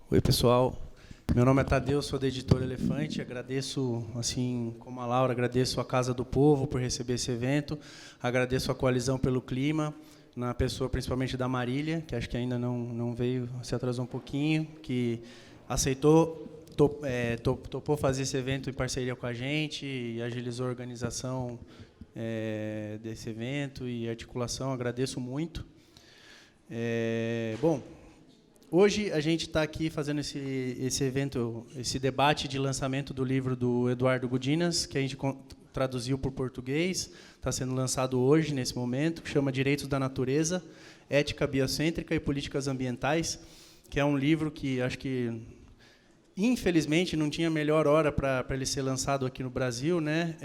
Oi, pessoal. Meu nome é Tadeu, sou da Editora Elefante. Agradeço, assim como a Laura, agradeço a Casa do Povo por receber esse evento. Agradeço a Coalizão pelo Clima, na pessoa principalmente da Marília, que acho que ainda não veio, se atrasou um pouquinho, que aceitou, topou fazer esse evento em parceria com a gente e agilizou a organização desse evento e articulação. Agradeço muito. Bom, hoje a gente está aqui fazendo esse evento, esse debate de lançamento do livro do Eduardo Gudinas, que a gente traduziu para o português, está sendo lançado hoje, nesse momento, que chama Direitos da Natureza, Ética Biocêntrica e Políticas Ambientais, que é um livro que acho que, infelizmente, não tinha melhor hora para ele ser lançado aqui no Brasil, né?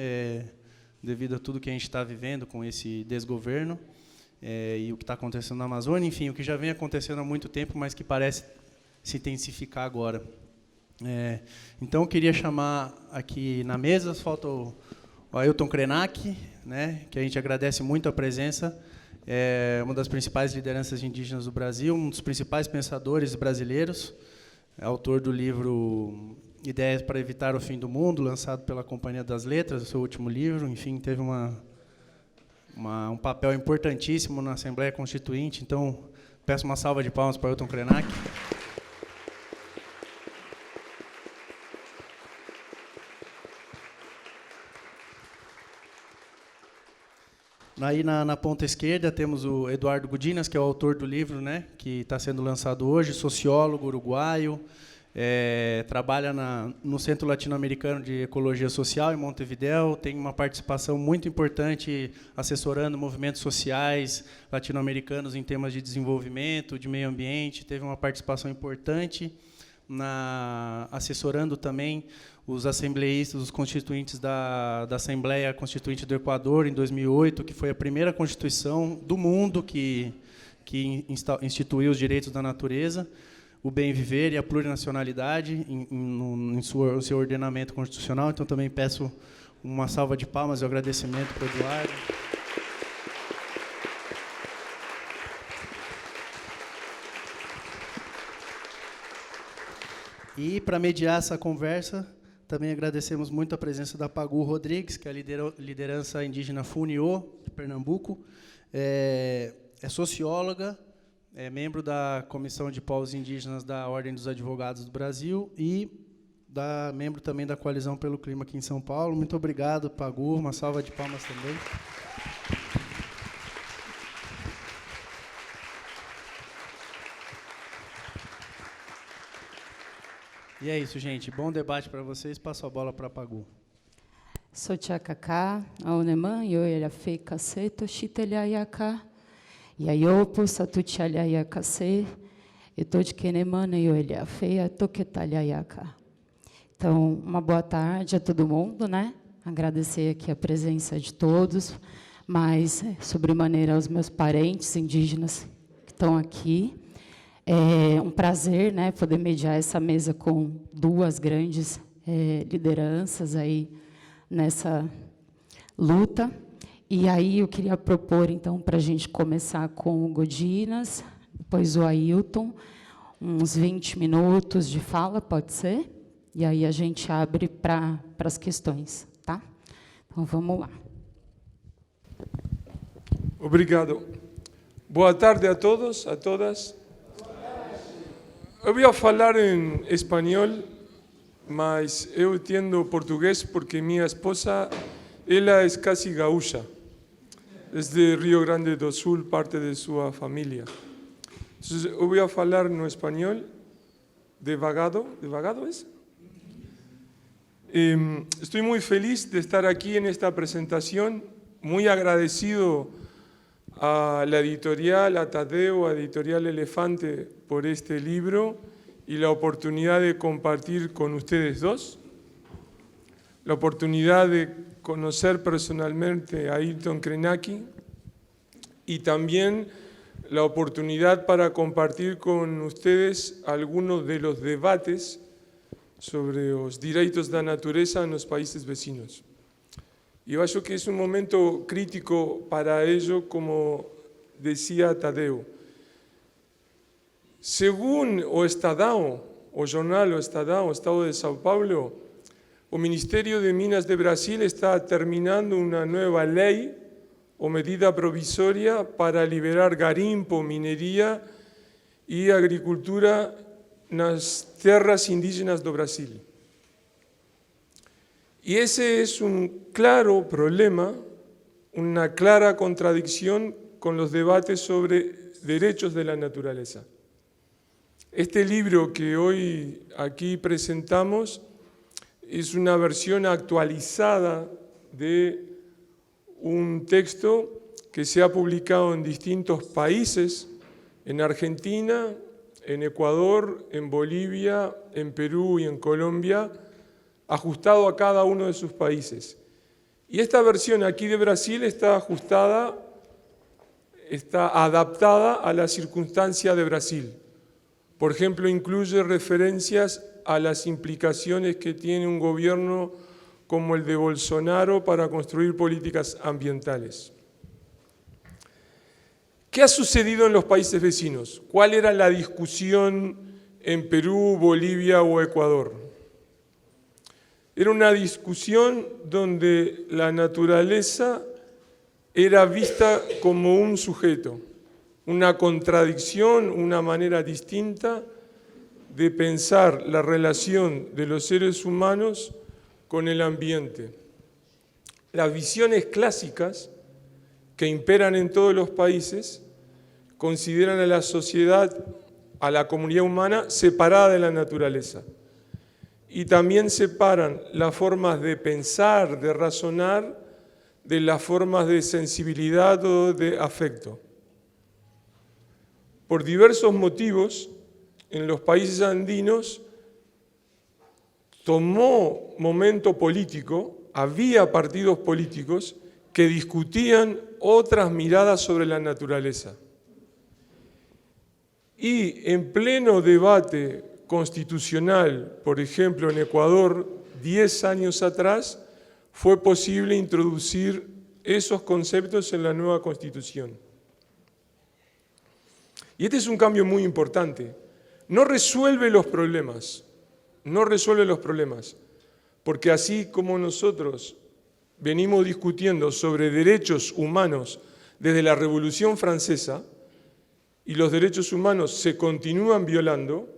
Devido a tudo que a gente está vivendo com esse desgoverno. E o que está acontecendo na Amazônia, enfim, o que já vem acontecendo há muito tempo, mas que parece se intensificar agora. Então, eu queria chamar aqui na mesa, falta o Ailton Krenak, né, que a gente agradece muito a presença, uma das principais lideranças indígenas do Brasil, um dos principais pensadores brasileiros, autor do livro Ideias para Evitar o Fim do Mundo, lançado pela Companhia das Letras, o seu último livro, enfim, teve um papel importantíssimo na Assembleia Constituinte. Então, peço uma salva de palmas para Ailton Krenak. Aí, na ponta esquerda, temos o Eduardo Gudinas, que é o autor do livro, né, que está sendo lançado hoje, sociólogo uruguaio, trabalha no Centro Latino-Americano de Ecologia Social, em Montevidéu, tem uma participação muito importante assessorando movimentos sociais latino-americanos em temas de desenvolvimento, de meio ambiente, teve uma participação importante assessorando também os assembleístas, os constituintes da Assembleia Constituinte do Equador, em 2008, que foi a primeira Constituição do mundo que instituiu os direitos da natureza, o bem viver e a plurinacionalidade em seu ordenamento constitucional. Então, também peço uma salva de palmas e um agradecimento para o Eduardo. E, para mediar essa conversa, também agradecemos muito a presença da Pagu Rodrigues, que é a liderança indígena Funiô, de Pernambuco. É socióloga, é membro da Comissão de Povos Indígenas da Ordem dos Advogados do Brasil e membro também da Coalizão pelo Clima aqui em São Paulo. Muito obrigado, Pagu. Uma salva de palmas também. E é isso, gente. Bom debate para vocês. Passo a bola para a Pagu. Sochacacá, Aonemã, Yoelhafe, Caceto, Chitelhaiacá. Yaiopo, Satuchalhaiacacê, Etodikenemana, Yoelhafeia, Toquetalhaiacá. Então, uma boa tarde a todo mundo, né? Agradecer aqui a presença de todos, mas, sobremaneira, aos meus parentes indígenas que estão aqui. É um prazer, né, poder mediar essa mesa com duas grandes lideranças aí nessa luta. E aí eu queria propor, então, para a gente começar com o Gudinas, depois o Ailton, uns 20 minutos de fala, pode ser? E aí a gente abre para as questões, tá? Então, vamos lá. Obrigado. Boa tarde a todos, a todas. Eu vou falar em espanhol, mas eu entendo português porque minha esposa, ela é casi gaúcha. Es de Río Grande do Sul, parte de su familia. Entonces, yo voy a hablar en español, devagado ¿es? Estoy muy feliz de estar aquí en esta presentación, muy agradecido a la editorial, a Tadeu, a Editorial Elefante, por este libro y la oportunidad de compartir con ustedes dos, la oportunidad de conocer personalmente a Ailton Krenak y también la oportunidad para compartir con ustedes algunos de los debates sobre los direitos da natureza en los países vecinos. Yo acho que es un momento crítico para ello, como decía Tadeu. Según o Estadão, o Jornal, o Estadão, o Estado de São Paulo, o Ministerio de Minas de Brasil está terminando una nueva ley o medida provisoria para liberar garimpo, minería y agricultura en las tierras indígenas do Brasil. Y ese es un claro problema, una clara contradicción con los debates sobre derechos de la naturaleza. Este libro que hoy aquí presentamos es una versión actualizada de un texto que se ha publicado en distintos países, en Argentina, en Ecuador, en Bolivia, en Perú y en Colombia, ajustado a cada uno de sus países. Y esta versión aquí de Brasil está ajustada, está adaptada a la circunstancia de Brasil. Por ejemplo, incluye referencias a las implicaciones que tiene un gobierno como el de Bolsonaro para construir políticas ambientales. ¿Qué ha sucedido en los países vecinos? ¿Cuál era la discusión en Perú, Bolivia o Ecuador? Era una discusión donde la naturaleza era vista como un sujeto, una contradicción, una manera distinta de pensar la relación de los seres humanos con el ambiente. Las visiones clásicas que imperan en todos los países consideran a la sociedad, a la comunidad humana, separada de la naturaleza. Y también separan las formas de pensar, de razonar, de las formas de sensibilidad o de afecto. Por diversos motivos, en los países andinos tomó momento político, había partidos políticos que discutían otras miradas sobre la naturaleza. Y en pleno debate constitucional, por ejemplo en Ecuador, 10 años atrás, fue posible introducir esos conceptos en la nueva Constitución. Y este es un cambio muy importante. No resuelve los problemas, porque así como nosotros venimos discutiendo sobre derechos humanos desde la Revolución Francesa y los derechos humanos se continúan violando,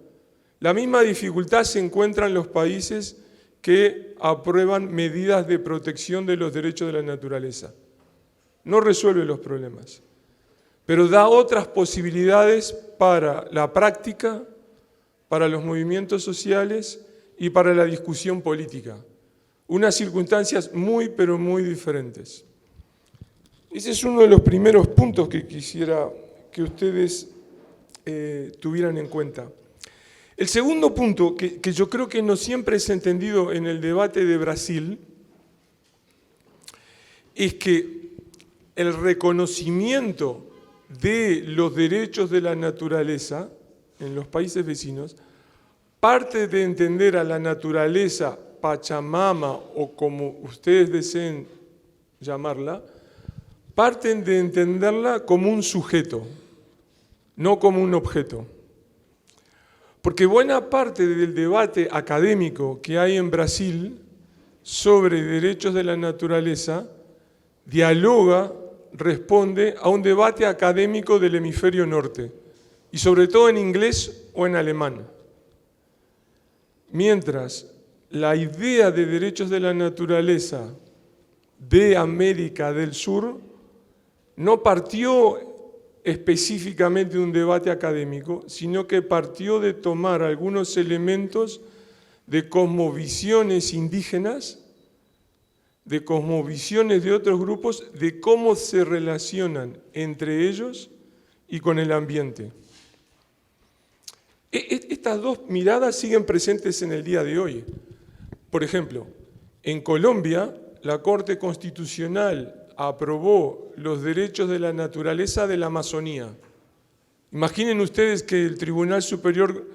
la misma dificultad se encuentra en los países que aprueban medidas de protección de los derechos de la naturaleza. No resuelve los problemas, pero da otras posibilidades para la práctica, para los movimientos sociales y para la discusión política. Unas circunstancias muy, pero muy diferentes. Ese es uno de los primeros puntos que quisiera que ustedes tuvieran en cuenta. El segundo punto, que yo creo que no siempre es entendido en el debate de Brasil, es que el reconocimiento de los derechos de la naturaleza en los países vecinos parte de entender a la naturaleza Pachamama o como ustedes deseen llamarla, parten de entenderla como un sujeto, no como un objeto. Porque buena parte del debate académico que hay en Brasil sobre derechos de la naturaleza dialoga, responde a un debate académico del hemisferio norte, y sobre todo en inglés o en alemán. Mientras la idea de derechos de la naturaleza de América del Sur no partió específicamente de un debate académico, sino que partió de tomar algunos elementos de cosmovisiones indígenas, de cosmovisiones de otros grupos, de cómo se relacionan entre ellos y con el ambiente. Estas dos miradas siguen presentes en el día de hoy. Por ejemplo, en Colombia, la Corte Constitucional aprobó los derechos de la naturaleza de la Amazonía. Imaginen ustedes que el Tribunal Superior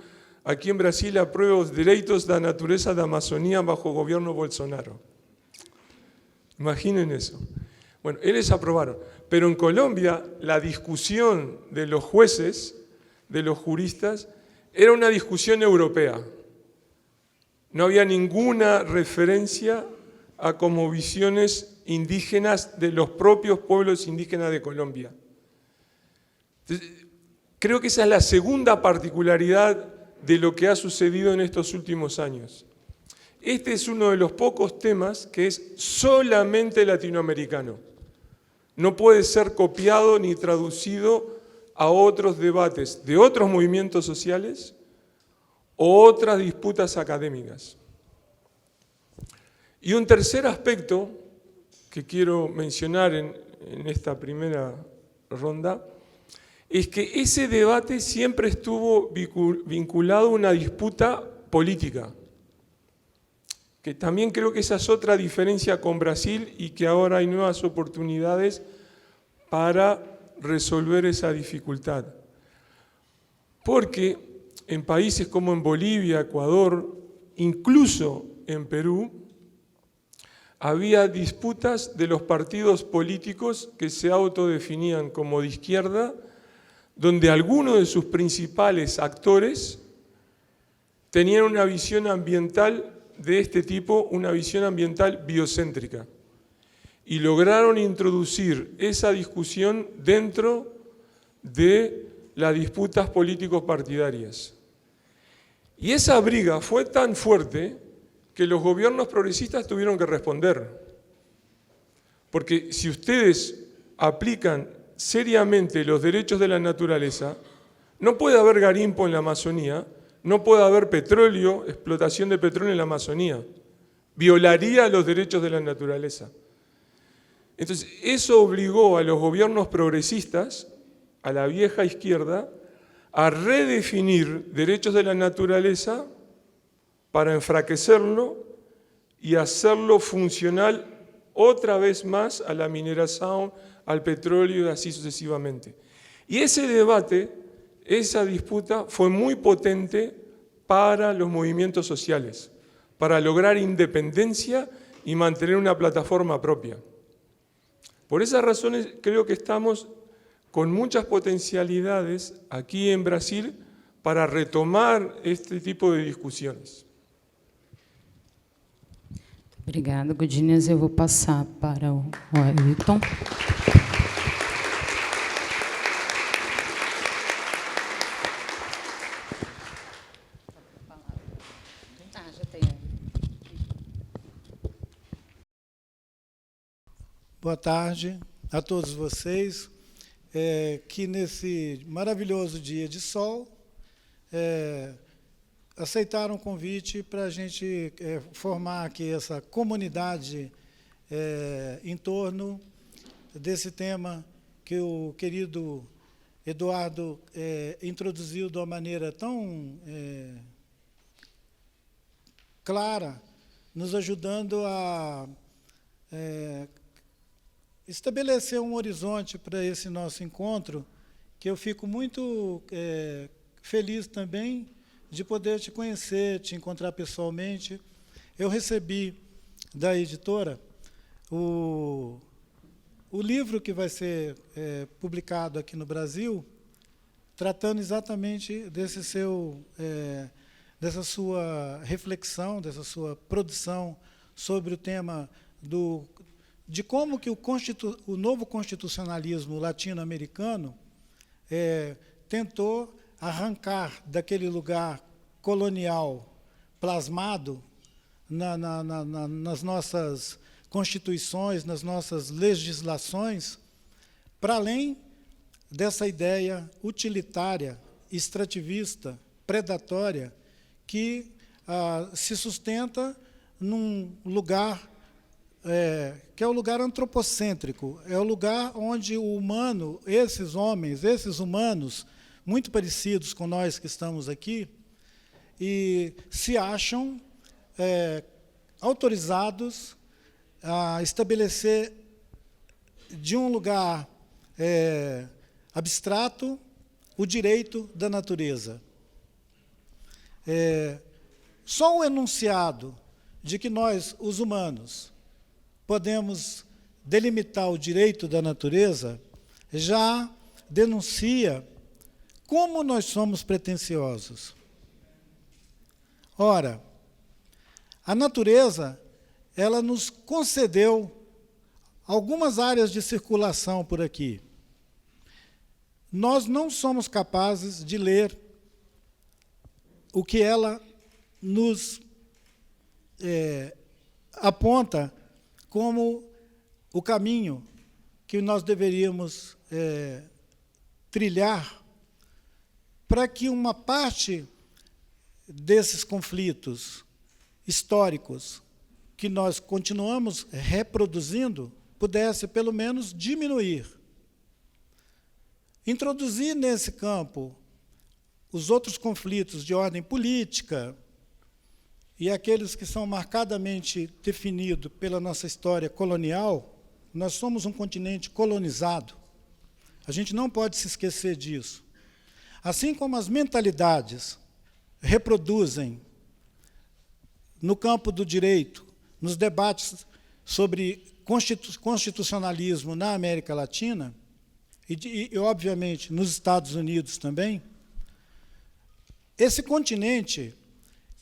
aquí en Brasil aprueba los derechos de la naturaleza de la Amazonía bajo gobierno Bolsonaro. Imaginen eso. Bueno, ellos aprobaron. Pero en Colombia, la discusión de los jueces, de los juristas, era una discusión europea. No había ninguna referencia a cosmovisiones indígenas de los propios pueblos indígenas de Colombia. Entonces, creo que esa es la segunda particularidad de lo que ha sucedido en estos últimos años. Este es uno de los pocos temas que es solamente latinoamericano. No puede ser copiado ni traducido a otros debates de otros movimientos sociales o otras disputas académicas. Y un tercer aspecto que quiero mencionar en esta primera ronda es que ese debate siempre estuvo vinculado a una disputa política, que también creo que esa es otra diferencia con Brasil y que ahora hay nuevas oportunidades para resolver esa dificultad. Porque en países como en Bolivia, Ecuador, incluso en Perú, había disputas de los partidos políticos que se autodefinían como de izquierda, donde algunos de sus principales actores tenían una visión ambiental de este tipo, una visión ambiental biocéntrica, y lograron introducir esa discusión dentro de las disputas políticos partidarias. Y esa briga fue tan fuerte que los gobiernos progresistas tuvieron que responder. Porque si ustedes aplican seriamente los derechos de la naturaleza, no puede haber garimpo en la Amazonía, no puede haber petróleo, explotación de petróleo en la Amazonía. Violaría los derechos de la naturaleza. Entonces, eso obligó a los gobiernos progresistas, a la vieja izquierda, a redefinir derechos de la naturaleza para enfraquecerlo y hacerlo funcional otra vez más a la mineración, al petróleo y así sucesivamente. Y ese debate, esa disputa fue muy potente para los movimientos sociales, para lograr independencia y mantener una plataforma propia. Por esas razones creo que estamos con muchas potencialidades aquí en Brasil para retomar este tipo de discusiones. Obrigada, Godinez. Eu vou passar para o Ailton. Boa tarde a todos vocês, que nesse maravilhoso dia de sol aceitaram o convite para a gente formar aqui essa comunidade em torno desse tema que o querido Eduardo introduziu de uma maneira tão clara, nos ajudando a estabelecer um horizonte para esse nosso encontro, que eu fico muito feliz também de poder te conhecer, te encontrar pessoalmente. Eu recebi da editora o livro que vai ser publicado aqui no Brasil, tratando exatamente desse dessa sua reflexão, dessa sua produção sobre o tema de como que o novo constitucionalismo latino-americano tentou arrancar daquele lugar colonial plasmado nas nossas constituições, nas nossas legislações, para além dessa ideia utilitária, extrativista, predatória, que se sustenta num lugar que é o lugar antropocêntrico, é o lugar onde o humano, esses homens, esses humanos, muito parecidos com nós que estamos aqui, e se acham autorizados a estabelecer de um lugar abstrato o direito da natureza. Só o enunciado de que nós, os humanos, podemos delimitar o direito da natureza, já denuncia como nós somos pretensiosos. Ora, a natureza, ela nos concedeu algumas áreas de circulação por aqui. Nós não somos capazes de ler o que ela nos aponta como o caminho que nós deveríamos trilhar para que uma parte desses conflitos históricos que nós continuamos reproduzindo pudesse, pelo menos, diminuir. Introduzir nesse campo os outros conflitos de ordem política e aqueles que são marcadamente definidos pela nossa história colonial. Nós somos um continente colonizado. A gente não pode se esquecer disso. Assim como as mentalidades reproduzem no campo do direito, nos debates sobre constitucionalismo na América Latina, e, obviamente, nos Estados Unidos também, esse continente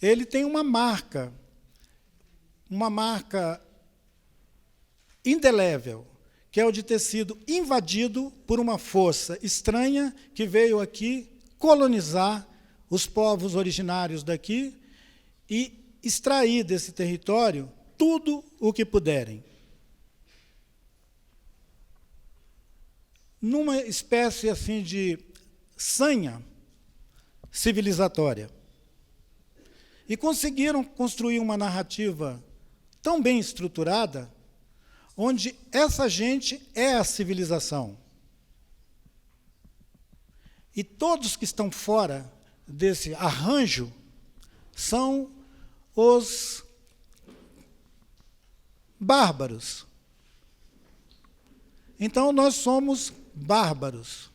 ele tem uma marca indelével, que é o de ter sido invadido por uma força estranha que veio aqui colonizar os povos originários daqui e extrair desse território tudo o que puderem. Numa espécie assim de sanha civilizatória. E conseguiram construir uma narrativa tão bem estruturada, onde essa gente é a civilização. E todos que estão fora desse arranjo são os bárbaros. Então, nós somos bárbaros.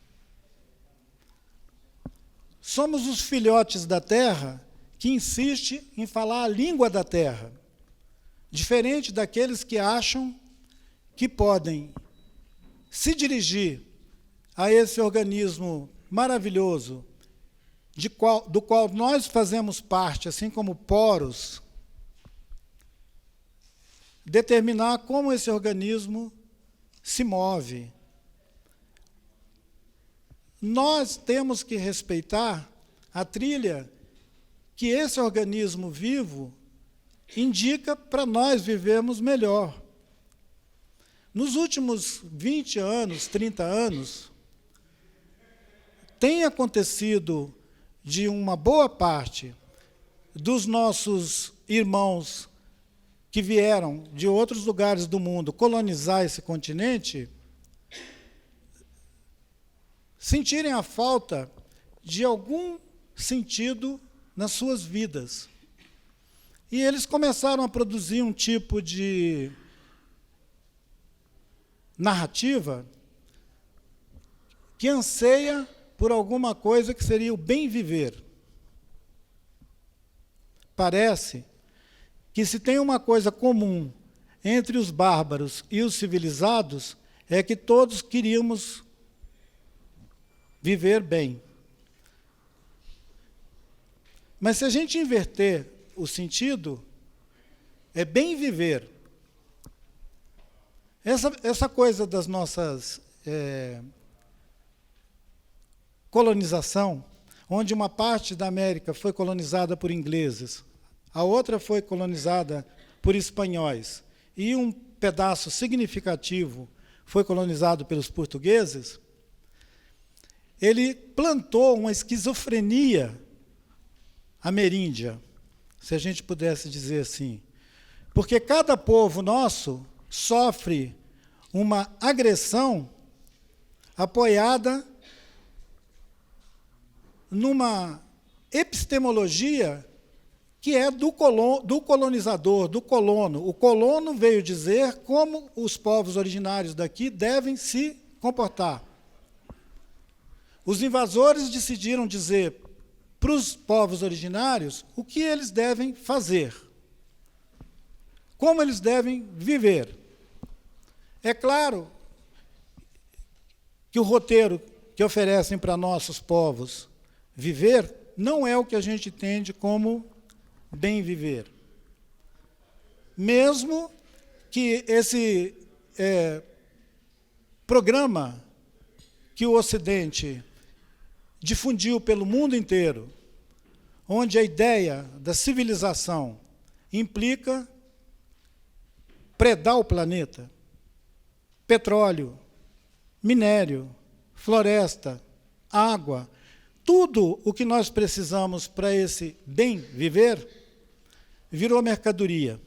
Somos os filhotes da terra que insiste em falar a língua da terra, diferente daqueles que acham que podem se dirigir a esse organismo maravilhoso, do qual nós fazemos parte, assim como poros, determinar como esse organismo se move. Nós temos que respeitar a trilha que esse organismo vivo indica para nós vivermos melhor. Nos últimos 20 anos, 30 anos, tem acontecido de uma boa parte dos nossos irmãos que vieram de outros lugares do mundo colonizar esse continente, sentirem a falta de algum sentido nas suas vidas. E eles começaram a produzir um tipo de narrativa que anseia por alguma coisa que seria o bem viver. Parece que se tem uma coisa comum entre os bárbaros e os civilizados, é que todos queríamos viver bem. Mas se a gente inverter o sentido, é bem viver. Essa coisa das nossas colonização, onde uma parte da América foi colonizada por ingleses, a outra foi colonizada por espanhóis, e um pedaço significativo foi colonizado pelos portugueses, ele plantou uma esquizofrenia ameríndia, se a gente pudesse dizer assim. Porque cada povo nosso sofre uma agressão apoiada numa epistemologia que é do colonizador, do colono. O colono veio dizer como os povos originários daqui devem se comportar. Os invasores decidiram dizer para os povos originários o que eles devem fazer, como eles devem viver. É claro que o roteiro que oferecem para nossos povos viver não é o que a gente entende como bem viver. Mesmo que esse programa que o Ocidente difundiu pelo mundo inteiro, onde a ideia da civilização implica predar o planeta, petróleo, minério, floresta, água, tudo o que nós precisamos para esse bem viver, virou mercadoria.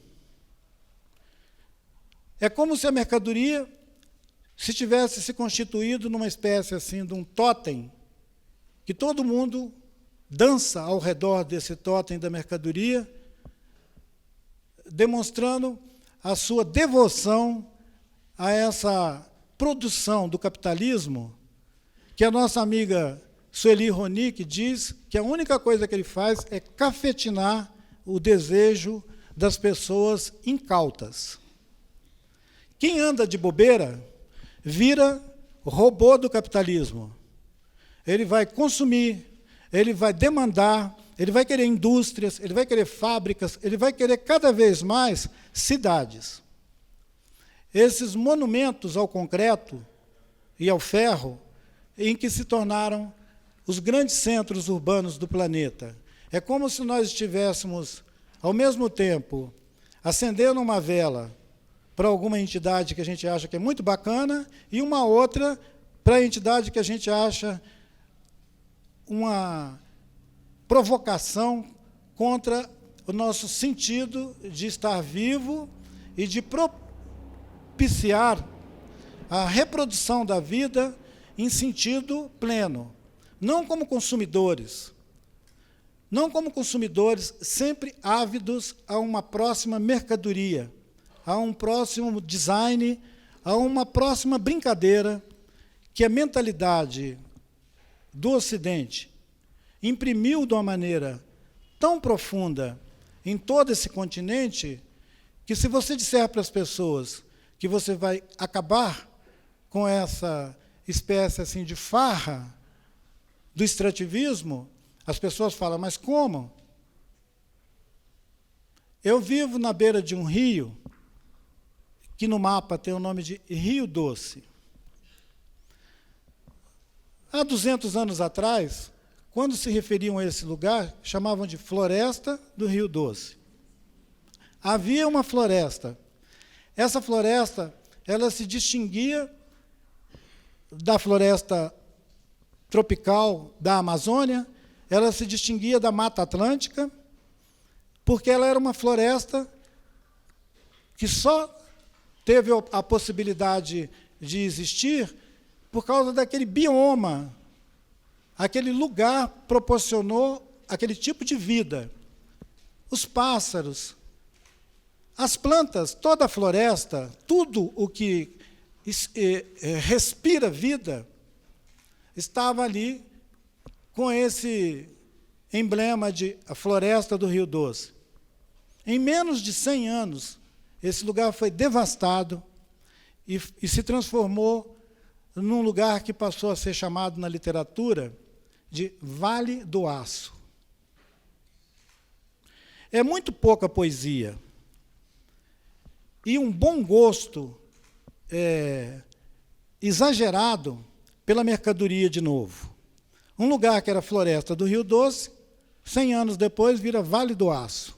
É como se a mercadoria se tivesse se constituído numa espécie assim de um totem, que todo mundo dança ao redor desse totem da mercadoria, demonstrando a sua devoção a essa produção do capitalismo, que a nossa amiga Sueli Ronick diz que a única coisa que ele faz é cafetinar o desejo das pessoas incautas. Quem anda de bobeira vira robô do capitalismo. Ele vai consumir, ele vai demandar, ele vai querer indústrias, ele vai querer fábricas, ele vai querer cada vez mais cidades. Esses monumentos ao concreto e ao ferro, em que se tornaram os grandes centros urbanos do planeta. É como se nós estivéssemos, ao mesmo tempo, acendendo uma vela para alguma entidade que a gente acha que é muito bacana e uma outra para a entidade que a gente acha uma provocação contra o nosso sentido de estar vivo e de propiciar a reprodução da vida em sentido pleno. Não como consumidores. Não como consumidores sempre ávidos a uma próxima mercadoria, a um próximo design, a uma próxima brincadeira que a mentalidade do Ocidente imprimiu de uma maneira tão profunda em todo esse continente, que se você disser para as pessoas que você vai acabar com essa espécie assim de farra do extrativismo, as pessoas falam, mas como? Eu vivo na beira de um rio, que no mapa tem o nome de Rio Doce. Há 200 anos atrás, quando se referiam a esse lugar, chamavam de Floresta do Rio Doce. Havia uma floresta. Essa floresta, ela se distinguia da floresta tropical da Amazônia, ela se distinguia da Mata Atlântica, porque ela era uma floresta que só teve a possibilidade de existir por causa daquele bioma. Aquele lugar proporcionou aquele tipo de vida. Os pássaros, as plantas, toda a floresta, tudo o que respira vida, estava ali com esse emblema de a Floresta do Rio Doce. Em menos de 100 anos, esse lugar foi devastado e se transformou num lugar que passou a ser chamado na literatura de Vale do Aço. É muito pouca poesia e um bom gosto exagerado pela mercadoria de novo. Um lugar que era Floresta do Rio Doce, 100 anos depois vira Vale do Aço.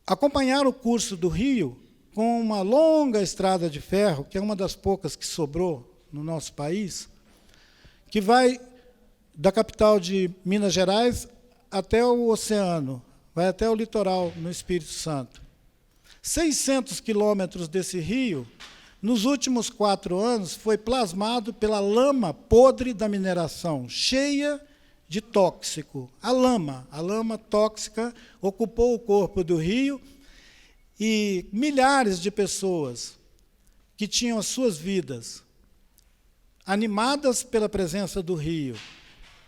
Acompanhar o curso do rio com uma longa estrada de ferro, que é uma das poucas que sobrou no nosso país, que vai da capital de Minas Gerais até o oceano, vai até o litoral, no Espírito Santo. 600 quilômetros desse rio, nos últimos 4 anos, foi plasmado pela lama podre da mineração, cheia de tóxico. A lama tóxica ocupou o corpo do rio e milhares de pessoas que tinham as suas vidas animadas pela presença do rio,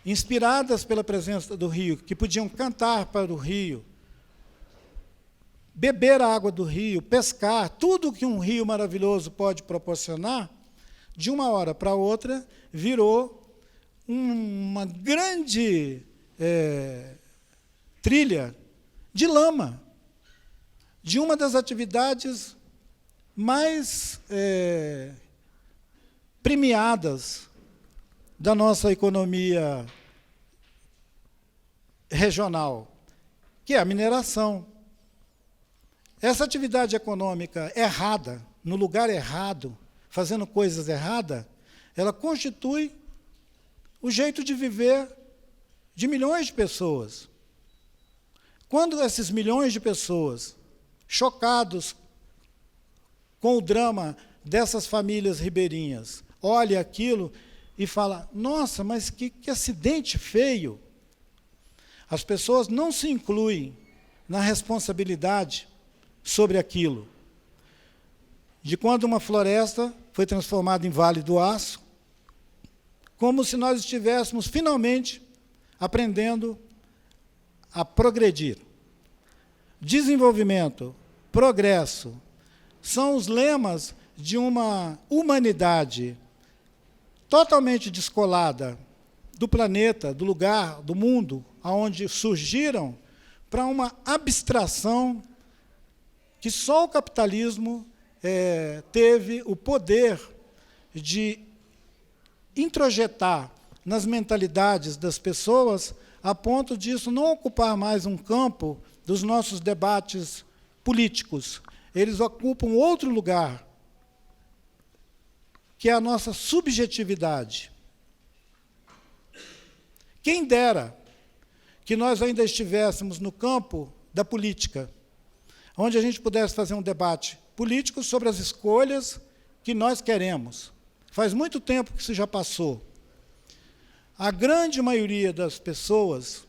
inspiradas pela presença do rio, que podiam cantar para o rio, beber a água do rio, pescar, tudo que um rio maravilhoso pode proporcionar, de uma hora para outra, virou uma grande trilha de lama, de uma das atividades mais premiadas da nossa economia regional, que é a mineração. Essa atividade econômica errada, no lugar errado, fazendo coisas erradas, ela constitui o jeito de viver de milhões de pessoas. Quando esses milhões de pessoas, chocados com o drama dessas famílias ribeirinhas, olham aquilo e falam, nossa, mas que acidente feio. As pessoas não se incluem na responsabilidade sobre aquilo. De quando uma floresta foi transformada em Vale do Aço, como se nós estivéssemos finalmente aprendendo a progredir. Desenvolvimento, progresso, são os lemas de uma humanidade totalmente descolada do planeta, do lugar, do mundo, onde surgiram, para uma abstração que só o capitalismo teve o poder de introjetar nas mentalidades das pessoas, a ponto disso não ocupar mais um campo dos nossos debates políticos. Eles ocupam outro lugar, que é a nossa subjetividade. Quem dera que nós ainda estivéssemos no campo da política, onde a gente pudesse fazer um debate político sobre as escolhas que nós queremos. Faz muito tempo que isso já passou. A grande maioria das pessoas,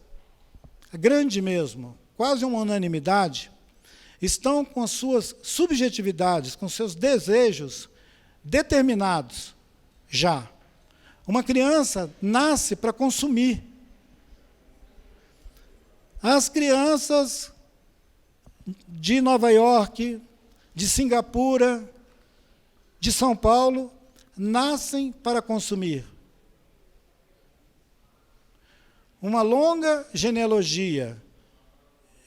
a grande mesmo, quase uma unanimidade, estão com as suas subjetividades, com seus desejos determinados já. Uma criança nasce para consumir. As crianças de Nova York, de Singapura, de São Paulo, nascem para consumir. Uma longa genealogia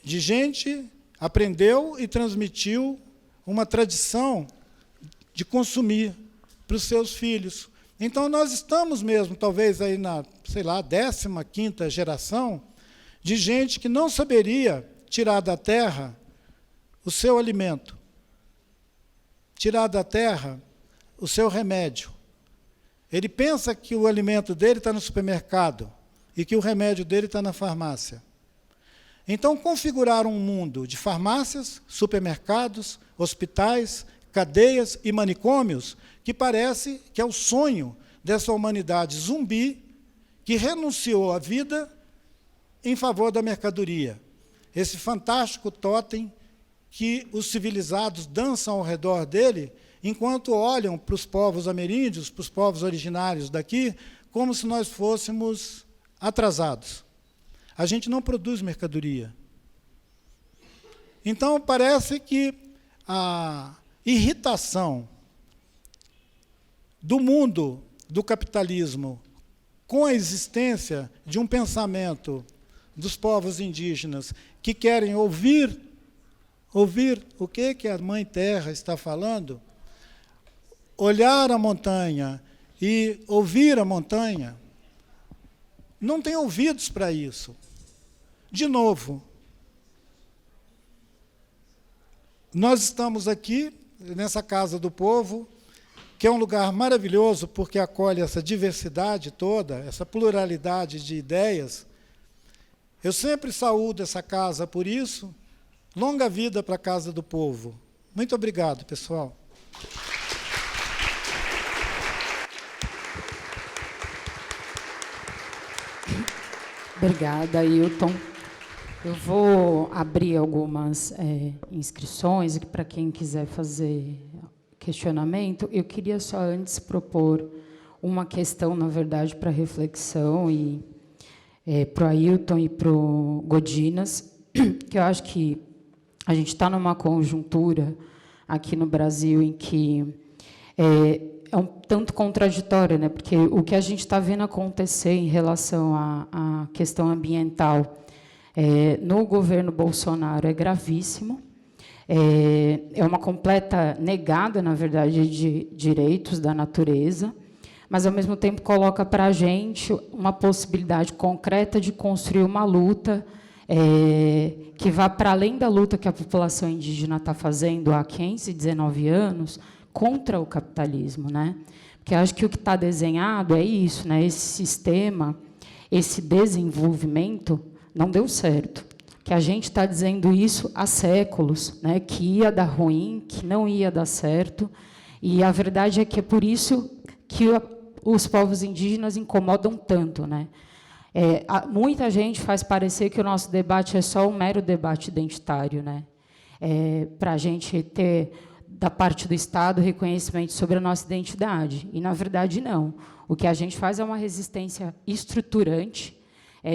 de gente aprendeu e transmitiu uma tradição de consumir para os seus filhos. Então, nós estamos mesmo, talvez, aí na, sei lá, 15ª geração, de gente que não saberia tirar da terra o seu alimento, tirar da terra o seu remédio. Ele pensa que o alimento dele está no supermercado e que o remédio dele está na farmácia. Então, configuraram um mundo de farmácias, supermercados, hospitais, cadeias e manicômios, que parece que é o sonho dessa humanidade zumbi que renunciou à vida em favor da mercadoria. Esse fantástico totem que os civilizados dançam ao redor dele, enquanto olham para os povos ameríndios, para os povos originários daqui, como se nós fôssemos atrasados. A gente não produz mercadoria. Então, parece que a irritação do mundo do capitalismo com a existência de um pensamento dos povos indígenas que querem ouvir o que a Mãe Terra está falando, olhar a montanha e ouvir a montanha, não tem ouvidos para isso. De novo, nós estamos aqui, nessa Casa do Povo, que é um lugar maravilhoso porque acolhe essa diversidade toda, essa pluralidade de ideias. Eu sempre saúdo essa casa por isso. Longa vida para a Casa do Povo. Muito obrigado, pessoal. Obrigada, Ailton. Eu vou abrir algumas inscrições para quem quiser fazer questionamento. Eu queria só antes propor uma questão, na verdade, para reflexão e para o Ailton e para o Godinas, que eu acho que a gente está numa conjuntura aqui no Brasil em que um tanto contraditório, né? Porque o que a gente está vendo acontecer em relação à questão ambiental no governo Bolsonaro é gravíssimo. É uma completa negada, na verdade, de direitos da natureza, mas, ao mesmo tempo, coloca para a gente uma possibilidade concreta de construir uma luta que vá para além da luta que a população indígena está fazendo há 15, 19 anos contra o capitalismo, né? Porque acho que o que está desenhado é isso, né? Esse sistema, esse desenvolvimento não deu certo. Que a gente está dizendo isso há séculos, né? Que ia dar ruim, que não ia dar certo, e a verdade é que é por isso que os povos indígenas incomodam tanto, né? Muita gente faz parecer que o nosso debate é só um mero debate identitário, né? Para a gente ter, da parte do Estado, reconhecimento sobre a nossa identidade. E, na verdade, não. O que a gente faz é uma resistência estruturante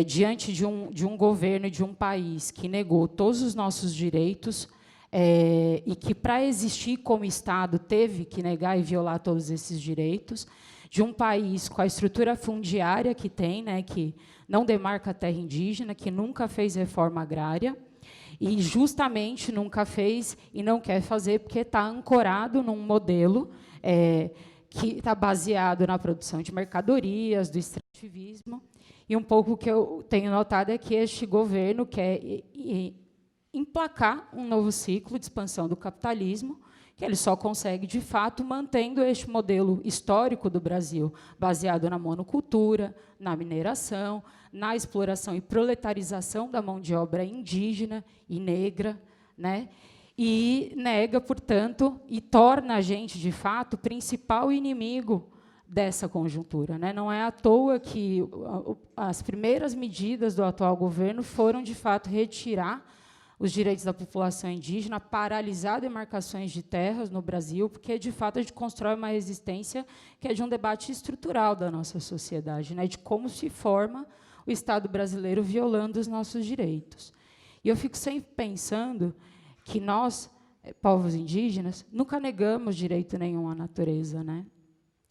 diante de um governo de um país que negou todos os nossos direitos e que, para existir como Estado, teve que negar e violar todos esses direitos, de um país com a estrutura fundiária que tem, né, que não demarca a terra indígena, que nunca fez reforma agrária, e justamente nunca fez e não quer fazer porque está ancorado num modelo que está baseado na produção de mercadorias, do extrativismo. E um pouco o que eu tenho notado é que este governo quer emplacar um novo ciclo de expansão do capitalismo, que ele só consegue, de fato, mantendo este modelo histórico do Brasil, baseado na monocultura, na mineração, na exploração e proletarização da mão de obra indígena e negra, né? E nega, portanto, e torna a gente, de fato, o principal inimigo dessa conjuntura, né? Não é à toa que as primeiras medidas do atual governo foram, de fato, retirar os direitos da população indígena, paralisar demarcações de terras no Brasil, porque, de fato, a gente constrói uma resistência que é de um debate estrutural da nossa sociedade, né? De como se forma o Estado brasileiro violando os nossos direitos. E eu fico sempre pensando que nós, povos indígenas, nunca negamos direito nenhum à natureza, né?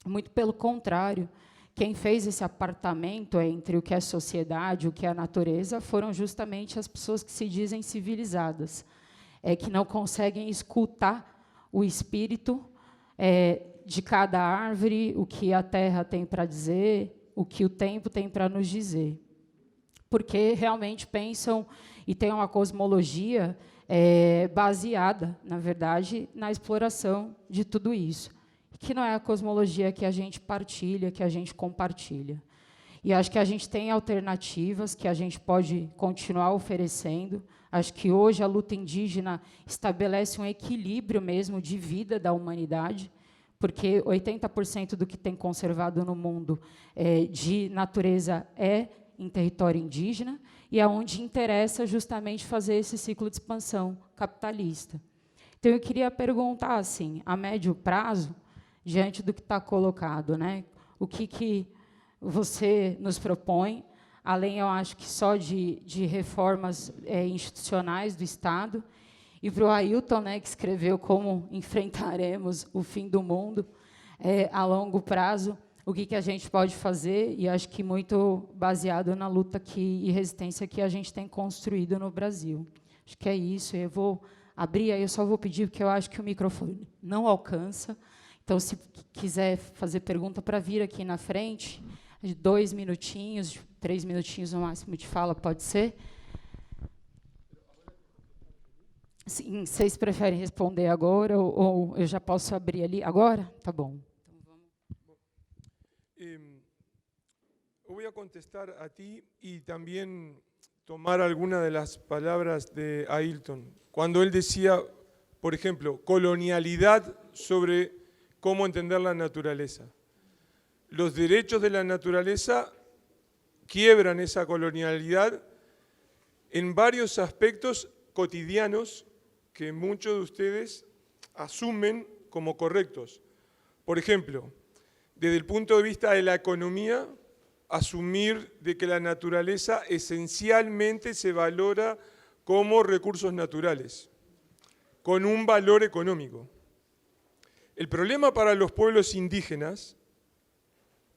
Muito pelo contrário, quem fez esse apartamento entre o que é sociedade e o que é a natureza foram justamente as pessoas que se dizem civilizadas, que não conseguem escutar o espírito de cada árvore, o que a terra tem para dizer, o que o tempo tem para nos dizer. Porque realmente pensam e têm uma cosmologia baseada, na verdade, na exploração de tudo isso, que não é a cosmologia que a gente partilha, que a gente compartilha. E acho que a gente tem alternativas que a gente pode continuar oferecendo. Acho que hoje a luta indígena estabelece um equilíbrio mesmo de vida da humanidade, porque 80% do que tem conservado no mundo de natureza é em território indígena, e é onde interessa justamente fazer esse ciclo de expansão capitalista. Então, eu queria perguntar, assim, a médio prazo, diante do que está colocado, né? O que você nos propõe, além, eu acho que só de reformas institucionais do Estado, e para o Ailton, né, que escreveu Como Enfrentaremos o Fim do Mundo a longo prazo, o que a gente pode fazer, e acho que muito baseado na luta e resistência que a gente tem construído no Brasil. Acho que é isso. Eu vou abrir, aí eu só vou pedir, porque eu acho que o microfone não alcança. Então, se quiser fazer pergunta, para vir aqui na frente, de 2 minutinhos, 3 minutinhos no máximo de fala, pode ser? Sim, vocês preferem responder agora ou eu já posso abrir ali? Agora? Tá bom. Eu voy a contestar a ti y también tomar algunas de las palabras de Ailton. Cuando él decía, por ejemplo, colonialidad sobre cómo entender la naturaleza. Los derechos de la naturaleza quiebran esa colonialidad en varios aspectos cotidianos que muchos de ustedes asumen como correctos. Por ejemplo, desde el punto de vista de la economía, asumir de que la naturaleza esencialmente se valora como recursos naturales, con un valor económico. El problema para los pueblos indígenas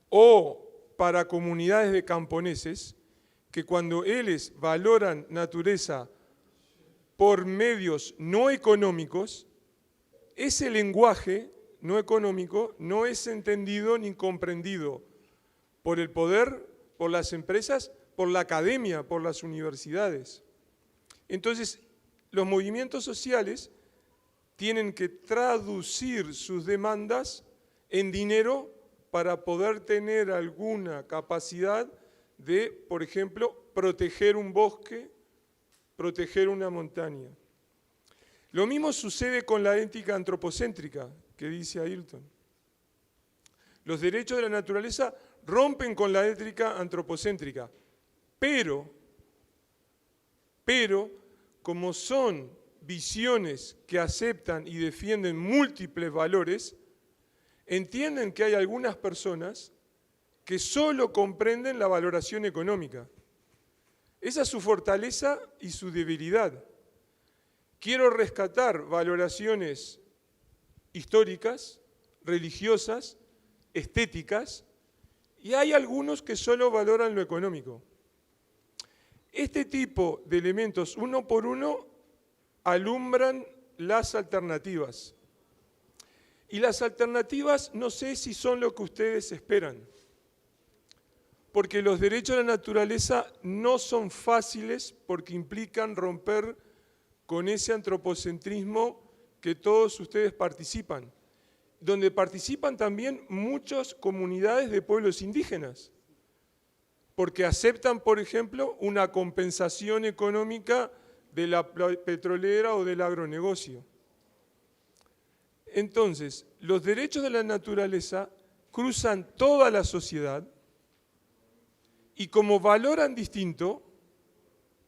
o para comunidades de camponeses, que cuando ellos valoran naturaleza por medios no económicos, ese lenguaje no económico no es entendido ni comprendido por el poder, por las empresas, por la academia, por las universidades. Entonces, los movimientos sociales tienen que traducir sus demandas en dinero para poder tener alguna capacidad de, por ejemplo, proteger un bosque, proteger una montaña. Lo mismo sucede con la ética antropocéntrica que dice Ailton. Los derechos de la naturaleza rompen con la ética antropocéntrica, pero como son visiones que aceptan y defienden múltiples valores, entienden que hay algunas personas que solo comprenden la valoración económica. Esa es su fortaleza y su debilidad. Quiero rescatar valoraciones históricas, religiosas, estéticas, y hay algunos que solo valoran lo económico. Este tipo de elementos, uno por uno, alumbran las alternativas. Y las alternativas no sé si son lo que ustedes esperan, porque los derechos de la naturaleza no son fáciles porque implican romper con ese antropocentrismo que todos ustedes participan, donde participan también muchas comunidades de pueblos indígenas, porque aceptan, por ejemplo, una compensación económica de la petrolera o del agronegocio. Entonces, los derechos de la naturaleza cruzan toda la sociedad y como valoran distinto,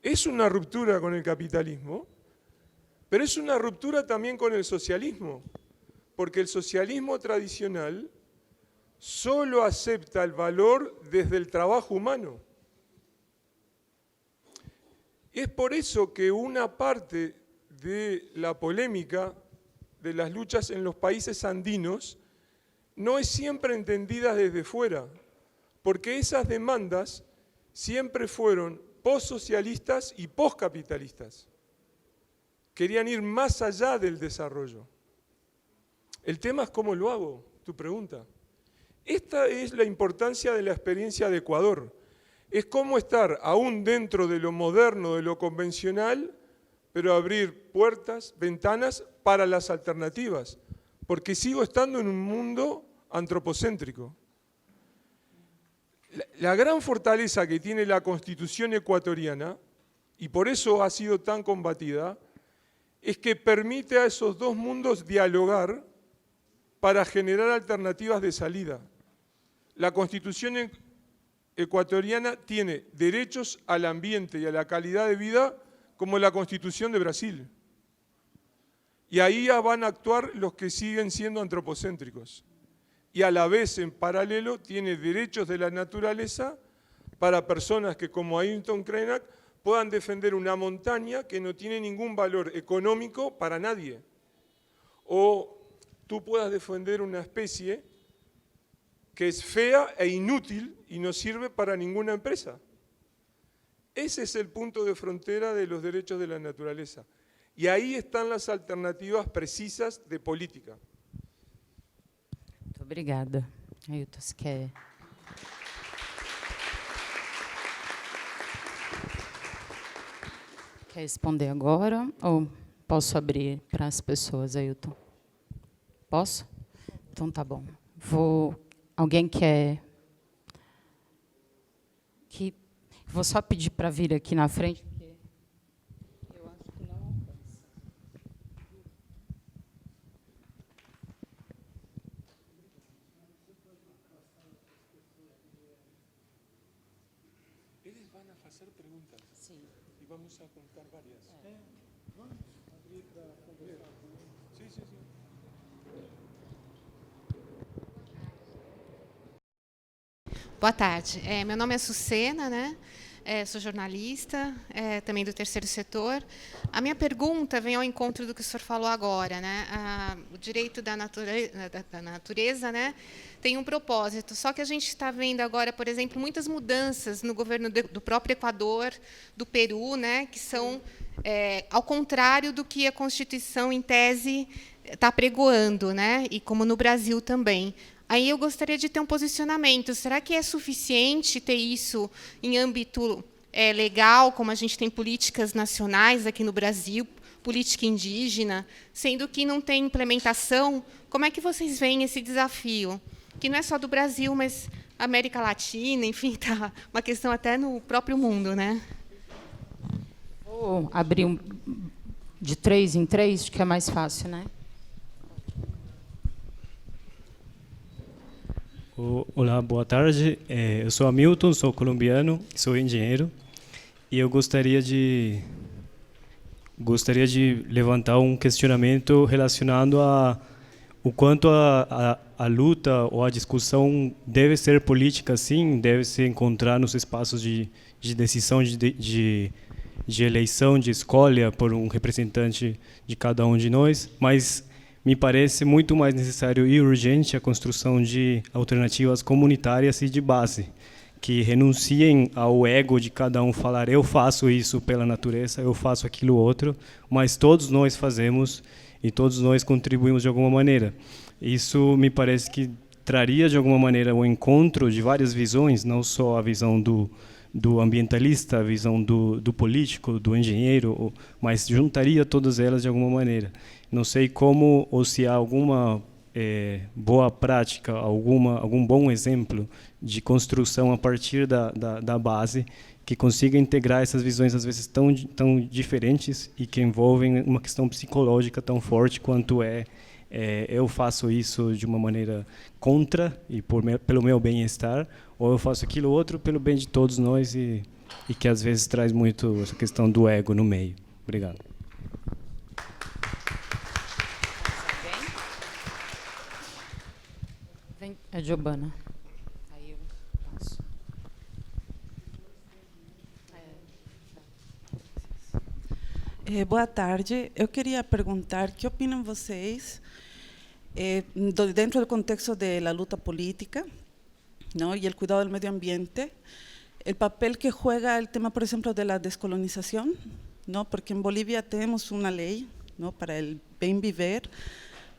es una ruptura con el capitalismo, pero es una ruptura también con el socialismo, porque el socialismo tradicional solo acepta el valor desde el trabajo humano. Es por eso que una parte de la polémica de las luchas en los países andinos no es siempre entendida desde fuera, porque esas demandas siempre fueron postsocialistas y postcapitalistas. Querían ir más allá del desarrollo. El tema es cómo lo hago, tu pregunta. Esta es la importancia de la experiencia de Ecuador. Es cómo estar aún dentro de lo moderno, de lo convencional, pero abrir puertas, ventanas para las alternativas, porque sigo estando en un mundo antropocéntrico. La gran fortaleza que tiene la Constitución ecuatoriana, y por eso ha sido tan combatida, es que permite a esos dos mundos dialogar para generar alternativas de salida. La Constitución ecuatoriana tiene derechos al ambiente y a la calidad de vida como la Constitución de Brasil. Y ahí ya van a actuar los que siguen siendo antropocéntricos. Y a la vez, en paralelo, tiene derechos de la naturaleza para personas que, como Ailton Krenak, puedan defender una montaña que no tiene ningún valor económico para nadie. O tú puedas defender una especie que es fea e inútil y no sirve para ninguna empresa. Ese es el punto de frontera de los derechos de la naturaleza. Y ahí están las alternativas precisas de política. Muito obrigada. Ailton, você quer responder agora ou posso abrir para as pessoas, Ailton? Posso? Então tá bom. Alguém quer? Vou só pedir para vir aqui na frente, porque eu acho que não alcança. Eles vão fazer perguntas. Sim. E vamos a contar várias. Vamos abrir para conversar. Sim, sim, sim. Boa tarde. Meu nome é Sucena, né? Sou jornalista, também do terceiro setor. A minha pergunta vem ao encontro do que o senhor falou agora, né? O direito da natureza, né, tem um propósito. Só que a gente está vendo agora, por exemplo, muitas mudanças no governo do próprio Equador, do Peru, né, que são ao contrário do que a Constituição, em tese, está pregoando, né? E como no Brasil também. Aí eu gostaria de ter um posicionamento. Será que é suficiente ter isso em âmbito legal, como a gente tem políticas nacionais aqui no Brasil, política indígena, sendo que não tem implementação? Como é que vocês veem esse desafio? Que não é só do Brasil, mas América Latina, enfim, está uma questão até no próprio mundo, né? Vou abrir de 3 em 3, que é mais fácil, né? Olá, boa tarde. Eu sou Hamilton, sou colombiano, sou engenheiro e eu gostaria de levantar um questionamento relacionado a o quanto a luta ou a discussão deve ser política, sim, deve se encontrar nos espaços de decisão, de eleição, de escolha por um representante de cada um de nós, mas me parece muito mais necessário e urgente a construção de alternativas comunitárias e de base, que renunciem ao ego de cada um falar eu faço isso pela natureza, eu faço aquilo outro, mas todos nós fazemos e todos nós contribuímos de alguma maneira. Isso me parece que traria de alguma maneira o encontro de várias visões, não só a visão do ambientalista, a visão do político, do engenheiro, mas juntaria todas elas de alguma maneira. Não sei como, ou se há alguma boa prática, algum bom exemplo de construção a partir da base que consiga integrar essas visões, às vezes, tão diferentes e que envolvem uma questão psicológica tão forte quanto eu faço isso de uma maneira contra e pelo meu bem-estar, ou eu faço aquilo outro pelo bem de todos nós e que, às vezes, traz muito essa questão do ego no meio. Obrigado. É Giovana. Aí eu passo. Boa tarde. Eu queria perguntar que opinam vocês, dentro do contexto da luta política, ¿no? Y el cuidado del medio ambiente, el papel que juega el tema, por ejemplo, de la descolonización, ¿no? Porque en Bolivia tenemos una ley, ¿no?, para el bem viver,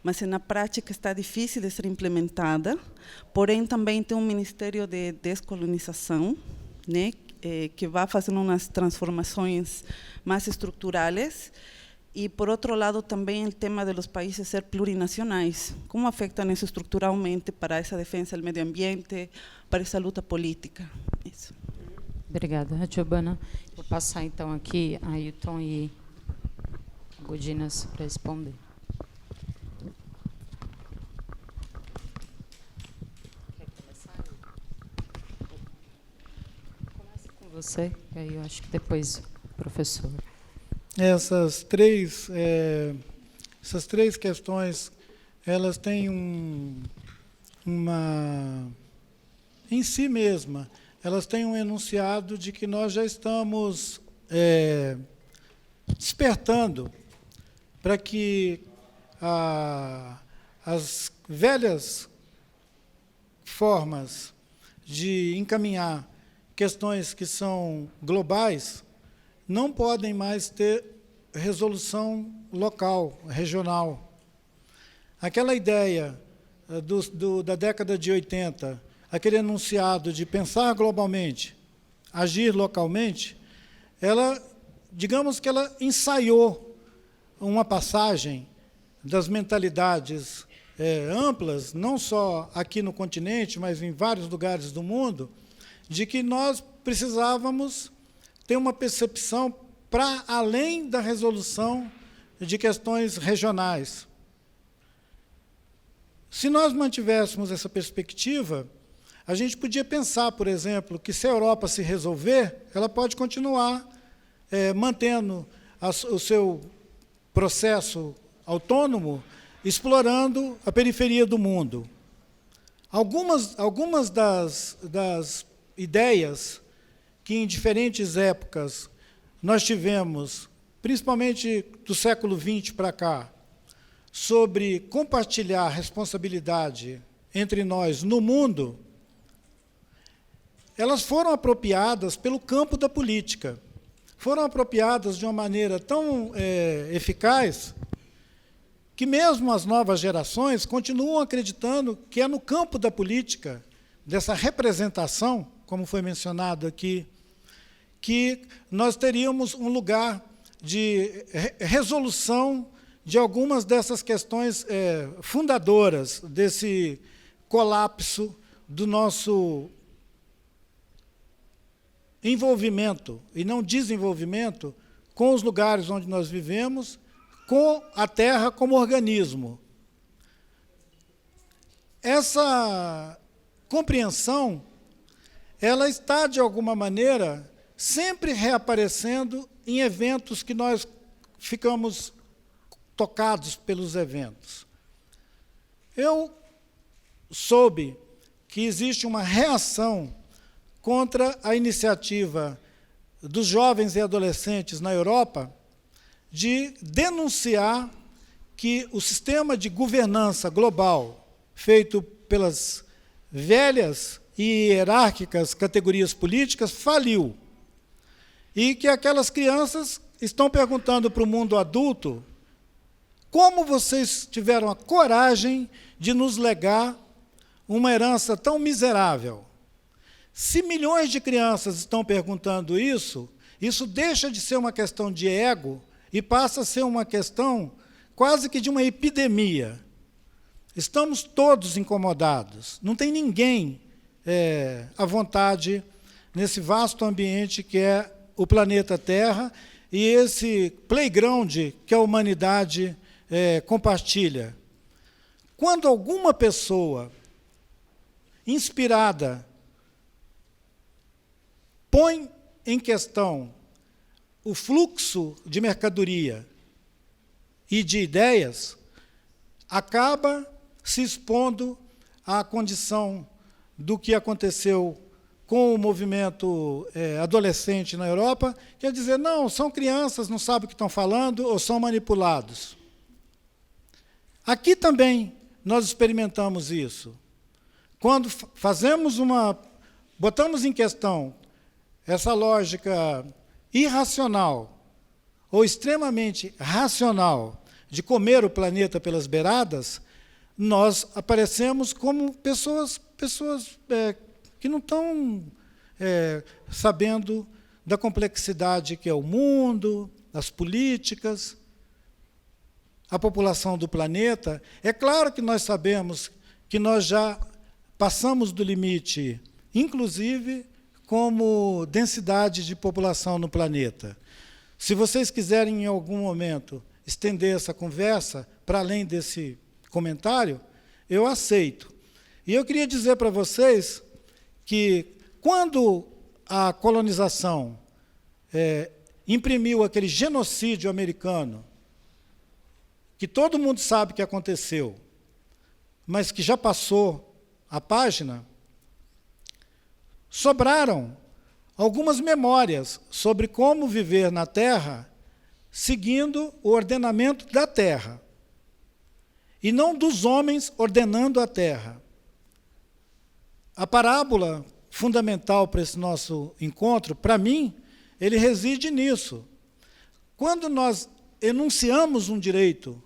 mas na prática está difícil de ser implementada, porém também tem um Ministério de Descolonização, né, que vai fazendo umas transformações mais estruturais, e, por outro lado, também o tema de los países ser plurinacionais. Como afetam isso estruturalmente para essa defesa do meio ambiente, para essa luta política? Isso. Obrigada, Giovana. Vou passar, então, aqui a Ailton e Godinas para responder. Você, e aí eu acho que depois o professor. Essas três questões, elas têm em si mesma, elas têm um enunciado de que nós já estamos despertando para que as velhas formas de encaminhar questões que são globais não podem mais ter resolução local, regional. Aquela ideia da década de 80, aquele enunciado de pensar globalmente, agir localmente, digamos que ela ensaiou uma passagem das mentalidades amplas, não só aqui no continente, mas em vários lugares do mundo, de que nós precisávamos ter uma percepção para além da resolução de questões regionais. Se nós mantivéssemos essa perspectiva, a gente podia pensar, por exemplo, que se a Europa se resolver, ela pode continuar mantendo o seu processo autônomo, explorando a periferia do mundo. Algumas das ideias que em diferentes épocas nós tivemos, principalmente do século XX para cá, sobre compartilhar a responsabilidade entre nós no mundo, elas foram apropriadas pelo campo da política. Foram apropriadas de uma maneira tão eficaz que mesmo as novas gerações continuam acreditando que é no campo da política, dessa representação, como foi mencionado aqui, que nós teríamos um lugar de resolução de algumas dessas questões fundadoras desse colapso do nosso envolvimento, e não desenvolvimento, com os lugares onde nós vivemos, com a Terra como organismo. Essa compreensão, ela está, de alguma maneira, sempre reaparecendo em eventos que nós ficamos tocados pelos eventos. Eu soube que existe uma reação contra a iniciativa dos jovens e adolescentes na Europa de denunciar que o sistema de governança global, feito pelas velhas e hierárquicas categorias políticas, faliu. E que aquelas crianças estão perguntando para o mundo adulto: como vocês tiveram a coragem de nos legar uma herança tão miserável? Se milhões de crianças estão perguntando isso, isso deixa de ser uma questão de ego e passa a ser uma questão quase que de uma epidemia. Estamos todos incomodados. Não tem ninguém à vontade nesse vasto ambiente que é o planeta Terra e esse playground que a humanidade compartilha. Quando alguma pessoa inspirada põe em questão o fluxo de mercadoria e de ideias, acaba se expondo à condição do que aconteceu com o movimento adolescente na Europa, quer dizer, não, são crianças, não sabem o que estão falando ou são manipulados. Aqui também nós experimentamos isso. Quando botamos em questão essa lógica irracional ou extremamente racional de comer o planeta pelas beiradas, nós aparecemos como pessoas que não estão sabendo da complexidade que é o mundo, as políticas, a população do planeta. É claro que nós sabemos que nós já passamos do limite, inclusive como densidade de população no planeta. Se vocês quiserem, em algum momento, estender essa conversa para além desse comentário, eu aceito. E eu queria dizer para vocês que, quando a colonização imprimiu aquele genocídio americano, que todo mundo sabe que aconteceu, mas que já passou a página, sobraram algumas memórias sobre como viver na Terra seguindo o ordenamento da Terra, e não dos homens ordenando a Terra. A parábola fundamental para esse nosso encontro, para mim, ele reside nisso. Quando nós enunciamos um direito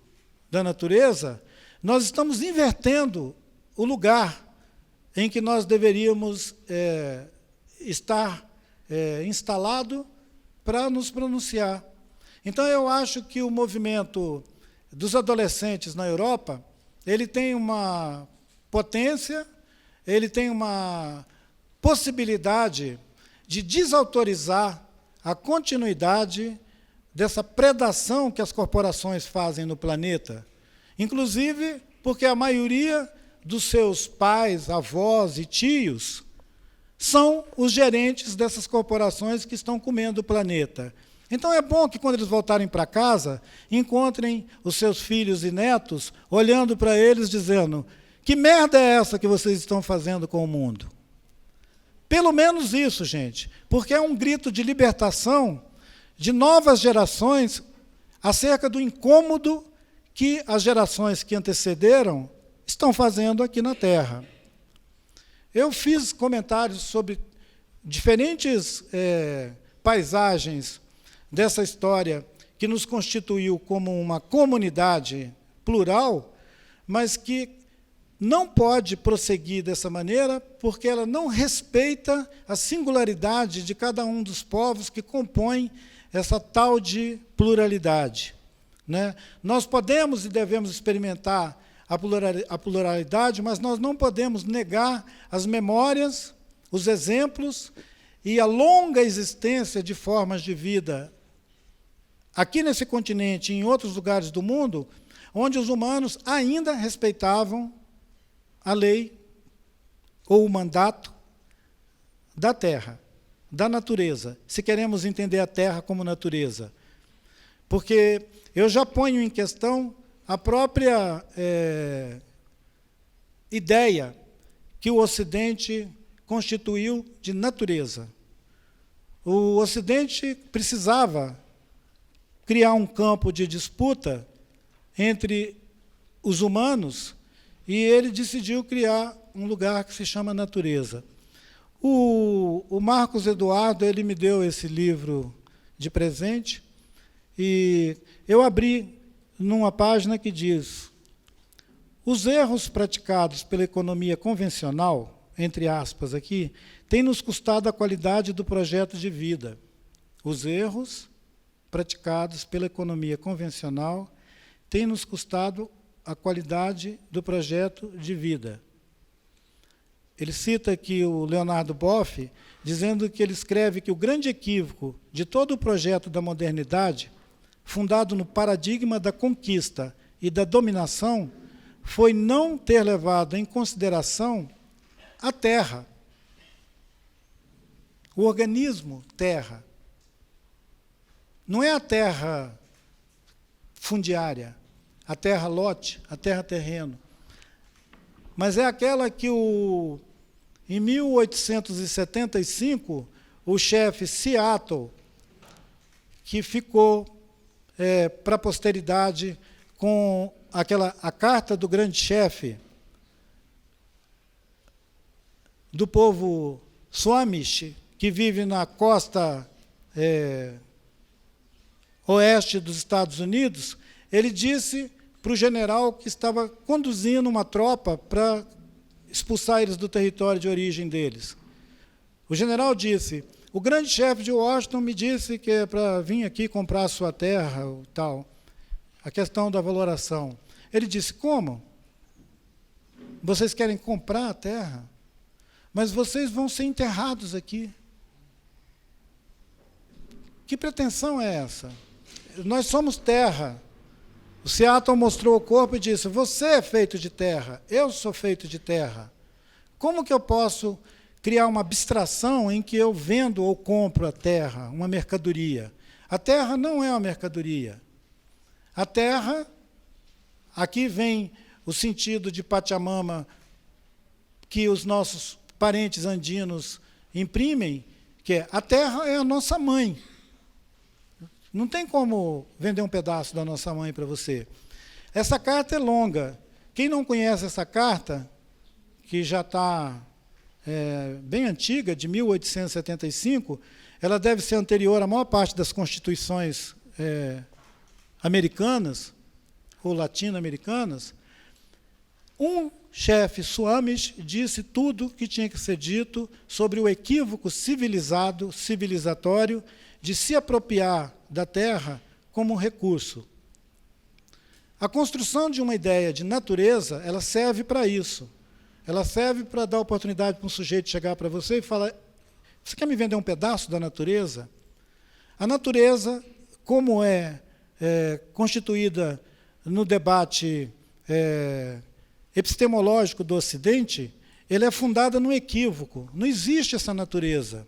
da natureza, nós estamos invertendo o lugar em que nós deveríamos estar instalado para nos pronunciar. Então, eu acho que o movimento dos adolescentes na Europa, ele tem uma potência, ele tem uma possibilidade de desautorizar a continuidade dessa predação que as corporações fazem no planeta, inclusive porque a maioria dos seus pais, avós e tios são os gerentes dessas corporações que estão comendo o planeta. Então, é bom que, quando eles voltarem para casa, encontrem os seus filhos e netos olhando para eles, dizendo: que merda é essa que vocês estão fazendo com o mundo? Pelo menos isso, gente, porque é um grito de libertação de novas gerações acerca do incômodo que as gerações que antecederam estão fazendo aqui na Terra. Eu fiz comentários sobre diferentes paisagens dessa história que nos constituiu como uma comunidade plural, mas que não pode prosseguir dessa maneira porque ela não respeita a singularidade de cada um dos povos que compõem essa tal de pluralidade, né? Nós podemos e devemos experimentar a pluralidade, mas nós não podemos negar as memórias, os exemplos e a longa existência de formas de vida aqui nesse continente e em outros lugares do mundo, onde os humanos ainda respeitavam a lei ou o mandato da terra, da natureza, se queremos entender a terra como natureza. Porque eu já ponho em questão a própria ideia que o Ocidente constituiu de natureza. O Ocidente precisava criar um campo de disputa entre os humanos e ele decidiu criar um lugar que se chama natureza. O Marcos Eduardo, ele me deu esse livro de presente e eu abri numa página que diz: os erros praticados pela economia convencional, entre aspas aqui, têm nos custado a qualidade do projeto de vida. Os erros praticados pela economia convencional têm nos custado a qualidade do projeto de vida. Ele cita aqui o Leonardo Boff, dizendo que ele escreve que o grande equívoco de todo o projeto da modernidade, fundado no paradigma da conquista e da dominação, foi não ter levado em consideração a terra, o organismo terra. Não é a terra fundiária, a terra lote, a terra terreno, mas é aquela que em 1875, o chefe Seattle, que ficou para a posteridade com a carta do grande chefe do povo Squamish, que vive na costa oeste dos Estados Unidos, ele disse para o general que estava conduzindo uma tropa para expulsar eles do território de origem deles. O general disse: o grande chefe de Washington me disse que é para vir aqui comprar a sua terra, tal. A questão da valoração. Ele disse: como? Vocês querem comprar a terra? Mas vocês vão ser enterrados aqui. Que pretensão é essa? Nós somos terra. O Seattle mostrou o corpo e disse: você é feito de terra, eu sou feito de terra. Como que eu posso criar uma abstração em que eu vendo ou compro a terra, uma mercadoria? A terra não é uma mercadoria. A terra, aqui vem o sentido de Pachamama que os nossos parentes andinos imprimem, que é: a terra é a nossa mãe. Não tem como vender um pedaço da nossa mãe para você. Essa carta é longa. Quem não conhece essa carta, que já está bem antiga, de 1875, ela deve ser anterior à maior parte das constituições americanas ou latino-americanas. Um chefe Squamish disse tudo que tinha que ser dito sobre o equívoco civilizatório de se apropriar da terra como um recurso. A construção de uma ideia de natureza, ela serve para isso. Ela serve para dar oportunidade para um sujeito chegar para você e falar: você quer me vender um pedaço da natureza? A natureza, como é constituída no debate epistemológico do Ocidente, ele é fundada no equívoco. Não existe essa natureza.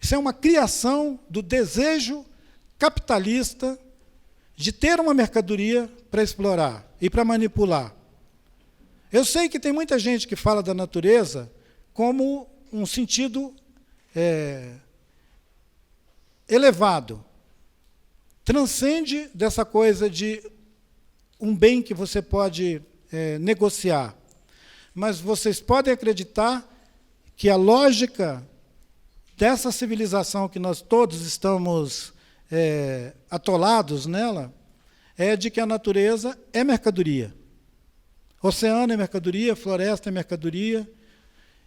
Isso é uma criação do desejo capitalista de ter uma mercadoria para explorar e para manipular. Eu sei que tem muita gente que fala da natureza como um sentido elevado. Transcende dessa coisa de um bem que você pode negociar. Mas vocês podem acreditar que a lógica dessa civilização que nós todos estamos atolados nela é de que a natureza é mercadoria. Oceano é mercadoria, floresta é mercadoria.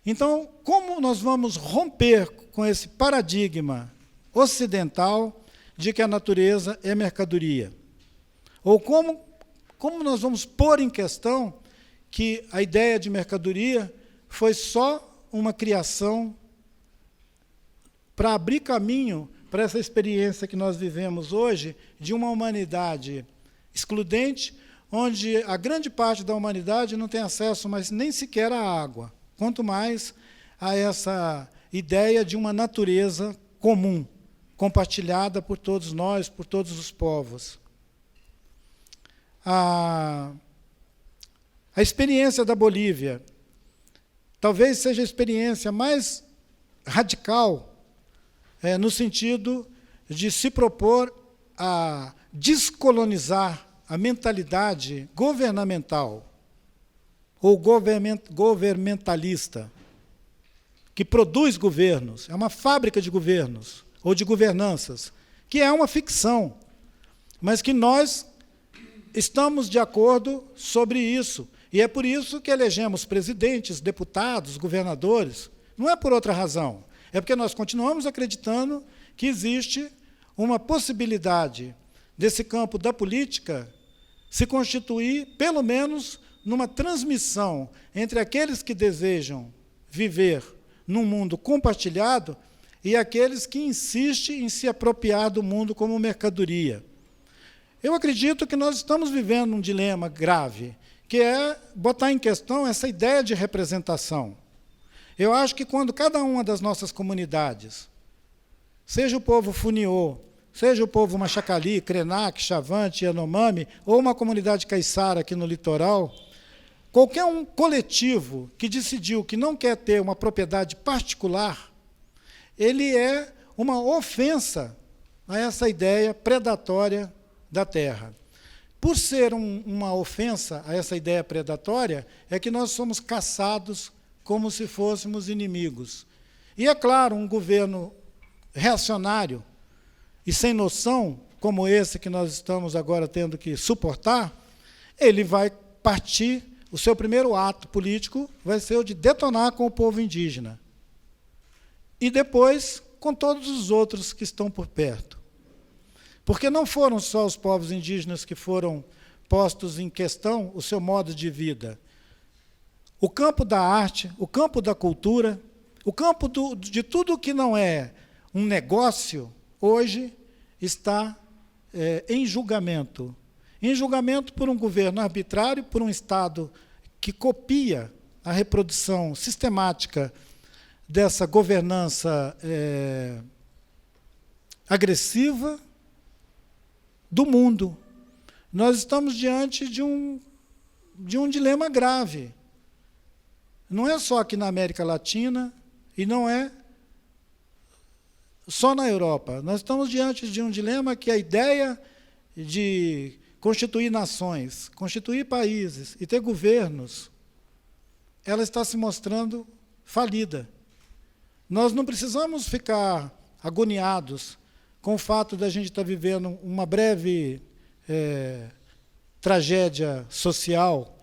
Então, como nós vamos romper com esse paradigma ocidental de que a natureza é mercadoria? Ou como nós vamos pôr em questão que a ideia de mercadoria foi só uma criação para abrir caminho para essa experiência que nós vivemos hoje de uma humanidade excludente, onde a grande parte da humanidade não tem acesso mais nem sequer à água, quanto mais a essa ideia de uma natureza comum, compartilhada por todos nós, por todos os povos. A experiência da Bolívia talvez seja a experiência mais radical no sentido de se propor a descolonizar a mentalidade governamental ou governamentalista, que produz governos, é uma fábrica de governos ou de governanças, que é uma ficção, mas que nós estamos de acordo sobre isso. E é por isso que elegemos presidentes, deputados, governadores. Não é por outra razão. É porque nós continuamos acreditando que existe uma possibilidade desse campo da política se constituir, pelo menos, numa transmissão entre aqueles que desejam viver num mundo compartilhado e aqueles que insistem em se apropriar do mundo como mercadoria. Eu acredito que nós estamos vivendo um dilema grave, que é botar em questão essa ideia de representação. Eu acho que quando cada uma das nossas comunidades, seja o povo Funiô, seja o povo Machacali, Krenak, Chavante, Yanomami, ou uma comunidade caiçara aqui no litoral, qualquer um coletivo que decidiu que não quer ter uma propriedade particular, ele é uma ofensa a essa ideia predatória da terra. Por ser uma ofensa a essa ideia predatória, é que nós somos caçados como se fôssemos inimigos. E, é claro, um governo reacionário e sem noção, como esse que nós estamos agora tendo que suportar, ele vai partir, o seu primeiro ato político vai ser o de detonar com o povo indígena. E depois com todos os outros que estão por perto. Porque não foram só os povos indígenas que foram postos em questão o seu modo de vida. O campo da arte, o campo da cultura, o campo de tudo que não é um negócio, hoje está em julgamento. Em julgamento por um governo arbitrário, por um Estado que copia a reprodução sistemática dessa governança agressiva do mundo. Nós estamos diante de um dilema grave. Não é só aqui na América Latina e não é só na Europa. Nós estamos diante de um dilema que a ideia de constituir nações, constituir países e ter governos, ela está se mostrando falida. Nós não precisamos ficar agoniados com o fato de a gente estar vivendo uma breve tragédia social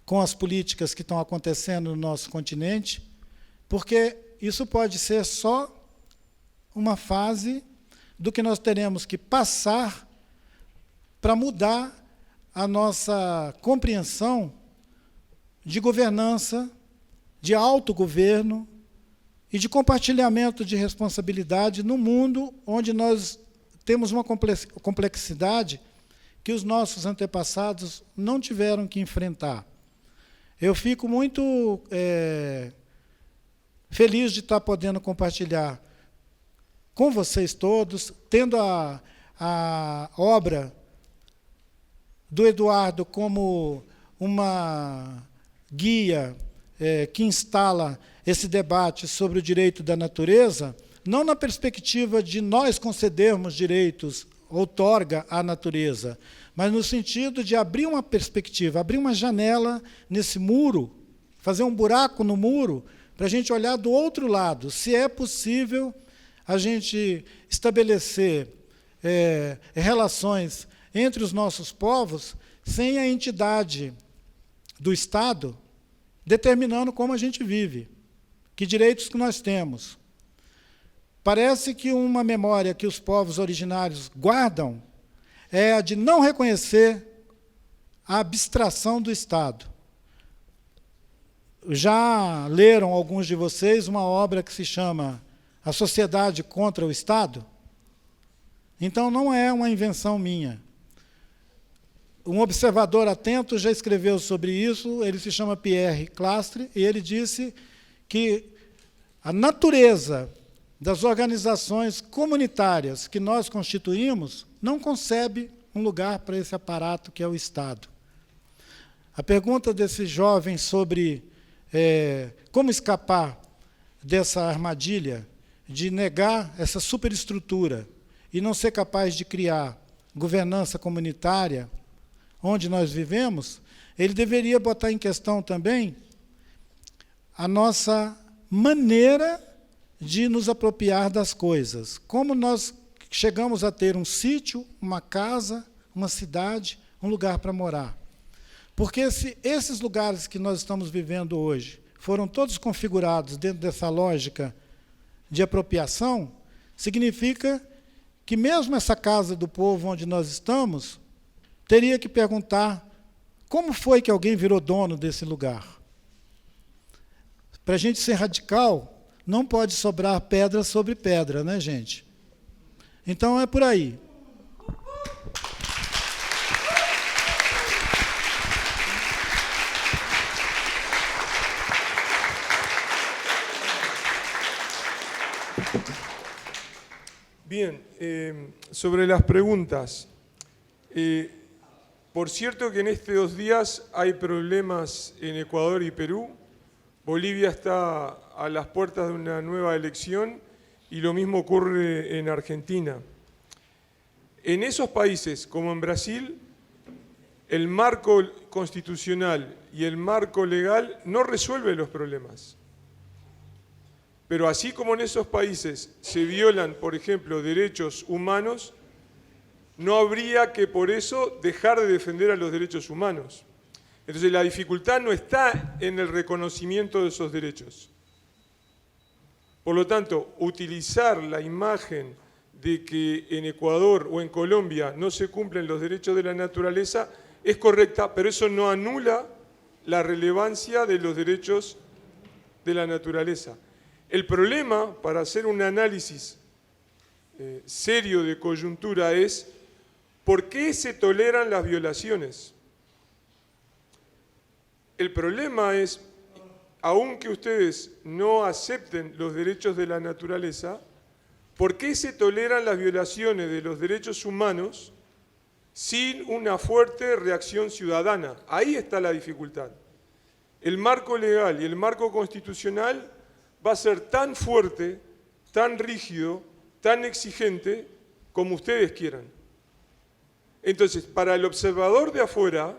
com as políticas que estão acontecendo no nosso continente, porque isso pode ser só uma fase do que nós teremos que passar para mudar a nossa compreensão de governança, de autogoverno e de compartilhamento de responsabilidade no mundo onde nós temos uma complexidade que os nossos antepassados não tiveram que enfrentar. Eu fico muito feliz de estar podendo compartilhar com vocês todos, tendo a obra do Eduardo como uma guia que instala esse debate sobre o direito da natureza, não na perspectiva de nós concedermos direitos, outorga à natureza, mas no sentido de abrir uma perspectiva, abrir uma janela nesse muro, fazer um buraco no muro, para a gente olhar do outro lado, se é possível a gente estabelecer relações entre os nossos povos sem a entidade do Estado determinando como a gente vive, que direitos que nós temos. Parece que uma memória que os povos originários guardam é a de não reconhecer a abstração do Estado. Já leram alguns de vocês uma obra que se chama A Sociedade contra o Estado? Então, não é uma invenção minha. Um observador atento já escreveu sobre isso, ele se chama Pierre Clastre, e ele disse que a natureza das organizações comunitárias que nós constituímos não concebe um lugar para esse aparato que é o Estado. A pergunta desse jovem sobre como escapar dessa armadilha de negar essa superestrutura e não ser capaz de criar governança comunitária onde nós vivemos, ele deveria botar em questão também a nossa maneira de nos apropriar das coisas. Como nós chegamos a ter um sítio, uma casa, uma cidade, um lugar para morar. Porque se esses lugares que nós estamos vivendo hoje foram todos configurados dentro dessa lógica de apropriação, significa que mesmo essa casa do povo onde nós estamos, teria que perguntar como foi que alguém virou dono desse lugar. Para a gente ser radical, não pode sobrar pedra sobre pedra, né, gente? Então, é por aí. Bien, sobre las preguntas. Por cierto que en estos días hay problemas en Ecuador y Perú. Bolivia está a las puertas de una nueva elección y lo mismo ocurre en Argentina. En esos países, como en Brasil, el marco constitucional y el marco legal no resuelve los problemas. Pero así como en esos países se violan, por ejemplo, derechos humanos, no habría que por eso dejar de defender a los derechos humanos. Entonces la dificultad no está en el reconocimiento de esos derechos. Por lo tanto, utilizar la imagen de que en Ecuador o en Colombia no se cumplen los derechos de la naturaleza es correcta, pero eso no anula la relevancia de los derechos de la naturaleza. El problema, para hacer un análisis serio de coyuntura, es ¿por qué se toleran las violaciones? El problema es, aunque ustedes no acepten los derechos de la naturaleza, ¿por qué se toleran las violaciones de los derechos humanos sin una fuerte reacción ciudadana? Ahí está la dificultad. El marco legal y el marco constitucional va a ser tan fuerte, tan rígido, tan exigente como ustedes quieran. Entonces, para el observador de afuera,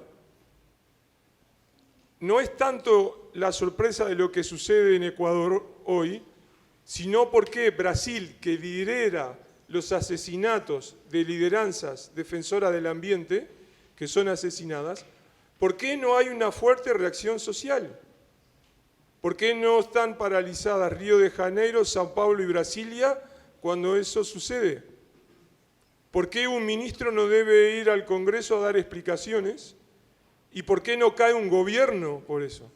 no es tanto la sorpresa de lo que sucede en Ecuador hoy, sino porque Brasil, que lidera los asesinatos de lideranzas defensoras del ambiente, que son asesinadas, ¿por qué no hay una fuerte reacción social? ¿Por qué no están paralizadas Río de Janeiro, Sao Paulo y Brasilia cuando eso sucede? ¿Por qué un ministro no debe ir al Congreso a dar explicaciones? ¿Y por qué no cae un gobierno por eso?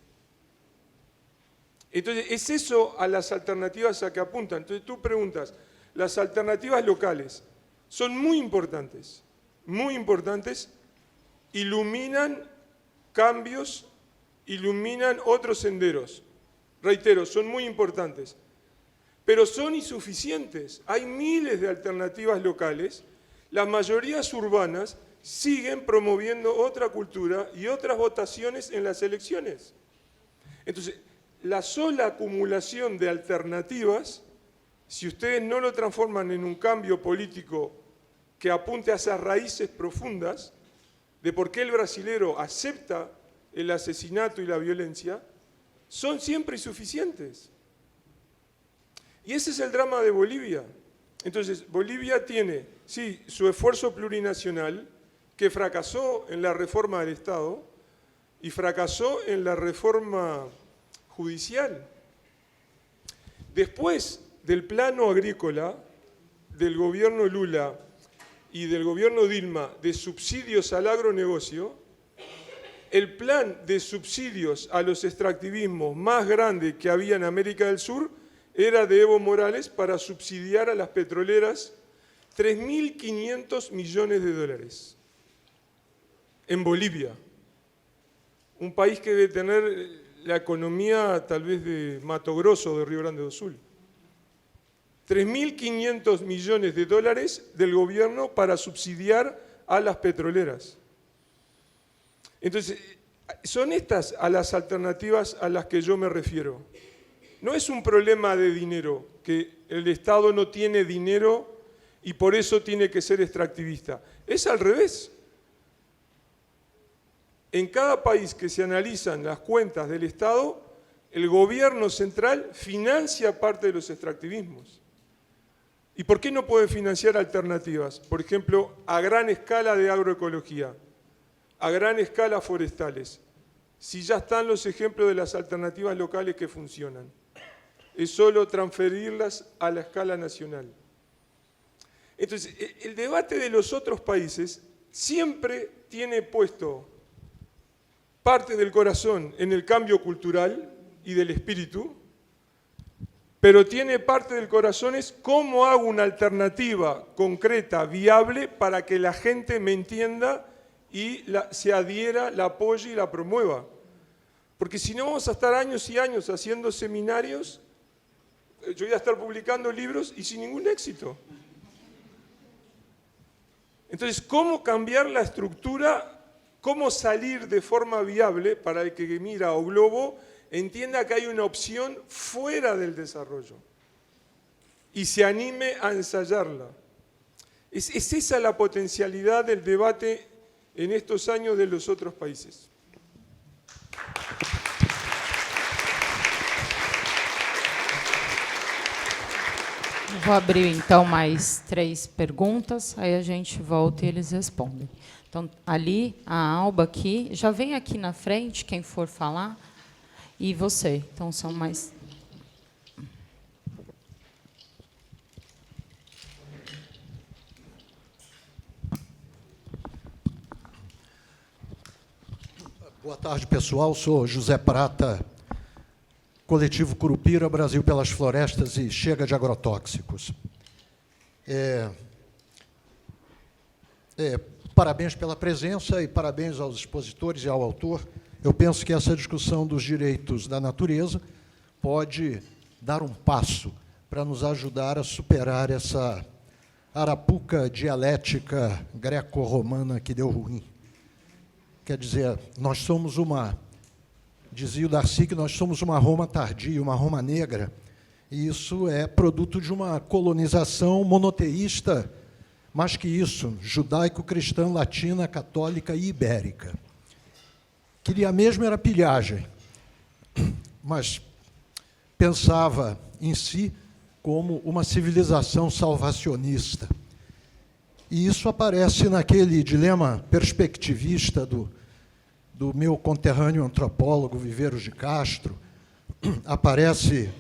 Entonces, es eso a las alternativas a que apuntan. Entonces, tú preguntas, las alternativas locales son muy importantes, iluminan cambios, iluminan otros senderos. Reitero, son muy importantes, pero son insuficientes. Hay miles de alternativas locales, las mayorías urbanas siguen promoviendo otra cultura y otras votaciones en las elecciones. Entonces, la sola acumulación de alternativas, si ustedes no lo transforman en un cambio político que apunte a esas raíces profundas de por qué el brasilero acepta el asesinato y la violencia, son siempre insuficientes. Y ese es el drama de Bolivia. Entonces, Bolivia tiene, sí, su esfuerzo plurinacional, que fracasó en la reforma del Estado y fracasó en la reforma judicial. Después del plano agrícola del gobierno Lula y del gobierno Dilma de subsidios al agronegocio, el plan de subsidios a los extractivismos más grande que había en América del Sur era de Evo Morales para subsidiar a las petroleras 3.500 millones de dólares en Bolivia, un país que debe tener la economía tal vez de Mato Grosso, de Río Grande do Sul. 3.500 millones de dólares del gobierno para subsidiar a las petroleras. Entonces, son estas a las alternativas a las que yo me refiero. No es un problema de dinero, que el Estado no tiene dinero y por eso tiene que ser extractivista. Es al revés. En cada país que se analizan las cuentas del Estado, el gobierno central financia parte de los extractivismos. ¿Y por qué no puede financiar alternativas? Por ejemplo, a gran escala de agroecología, a gran escala forestales, si ya están los ejemplos de las alternativas locales que funcionan. Es solo transferirlas a la escala nacional. Entonces, el debate de los otros países siempre tiene puesto parte del corazón en el cambio cultural y del espíritu, pero tiene parte del corazón es cómo hago una alternativa concreta, viable, para que la gente me entienda y se adhiera, la apoye y la promueva. Porque si no vamos a estar años y años haciendo seminarios, yo voy a estar publicando libros y sin ningún éxito. Entonces, ¿cómo cambiar la estructura? ¿Cómo salir de forma viable para el que mira o globo entienda que hay una opción fuera del desarrollo y se anime a ensayarla? Es esa la potencialidad del debate en estos años de los otros países. Vou abrir, então, mais 3 perguntas, aí a gente volta e eles respondem. Então, ali, a Alba aqui, já vem aqui na frente, quem for falar, e você. Então, são mais... Boa tarde, pessoal. Sou José Prata, Coletivo Curupira, Brasil pelas Florestas e Chega de Agrotóxicos. Parabéns pela presença e parabéns aos expositores e ao autor. Eu penso que essa discussão dos direitos da natureza pode dar um passo para nos ajudar a superar essa arapuca dialética greco-romana que deu ruim. Quer dizer, nós somos dizia o Darcy que nós somos uma Roma tardia, uma Roma negra, e isso é produto de uma colonização monoteísta, mais que isso, judaico-cristã, latina, católica e ibérica. Queria mesmo era pilhagem, mas pensava em si como uma civilização salvacionista. E isso aparece naquele dilema perspectivista do meu conterrâneo antropólogo Viveiros de Castro, aparece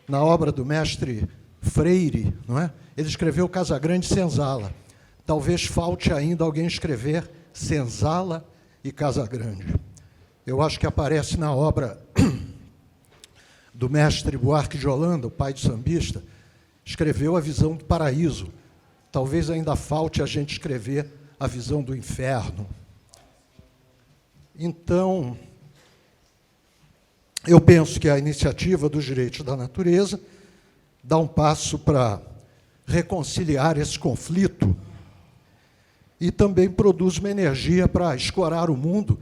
na obra do mestre Freire, não é? Ele escreveu Casagrande e Senzala. Talvez falte ainda alguém escrever Senzala e Casagrande. Eu acho que aparece na obra do mestre Buarque de Holanda, o pai do sambista, escreveu a visão do paraíso. Talvez ainda falte a gente escrever a visão do inferno. Então, eu penso que a iniciativa dos direitos da natureza dá um passo para reconciliar esse conflito e também produz uma energia para escorar o mundo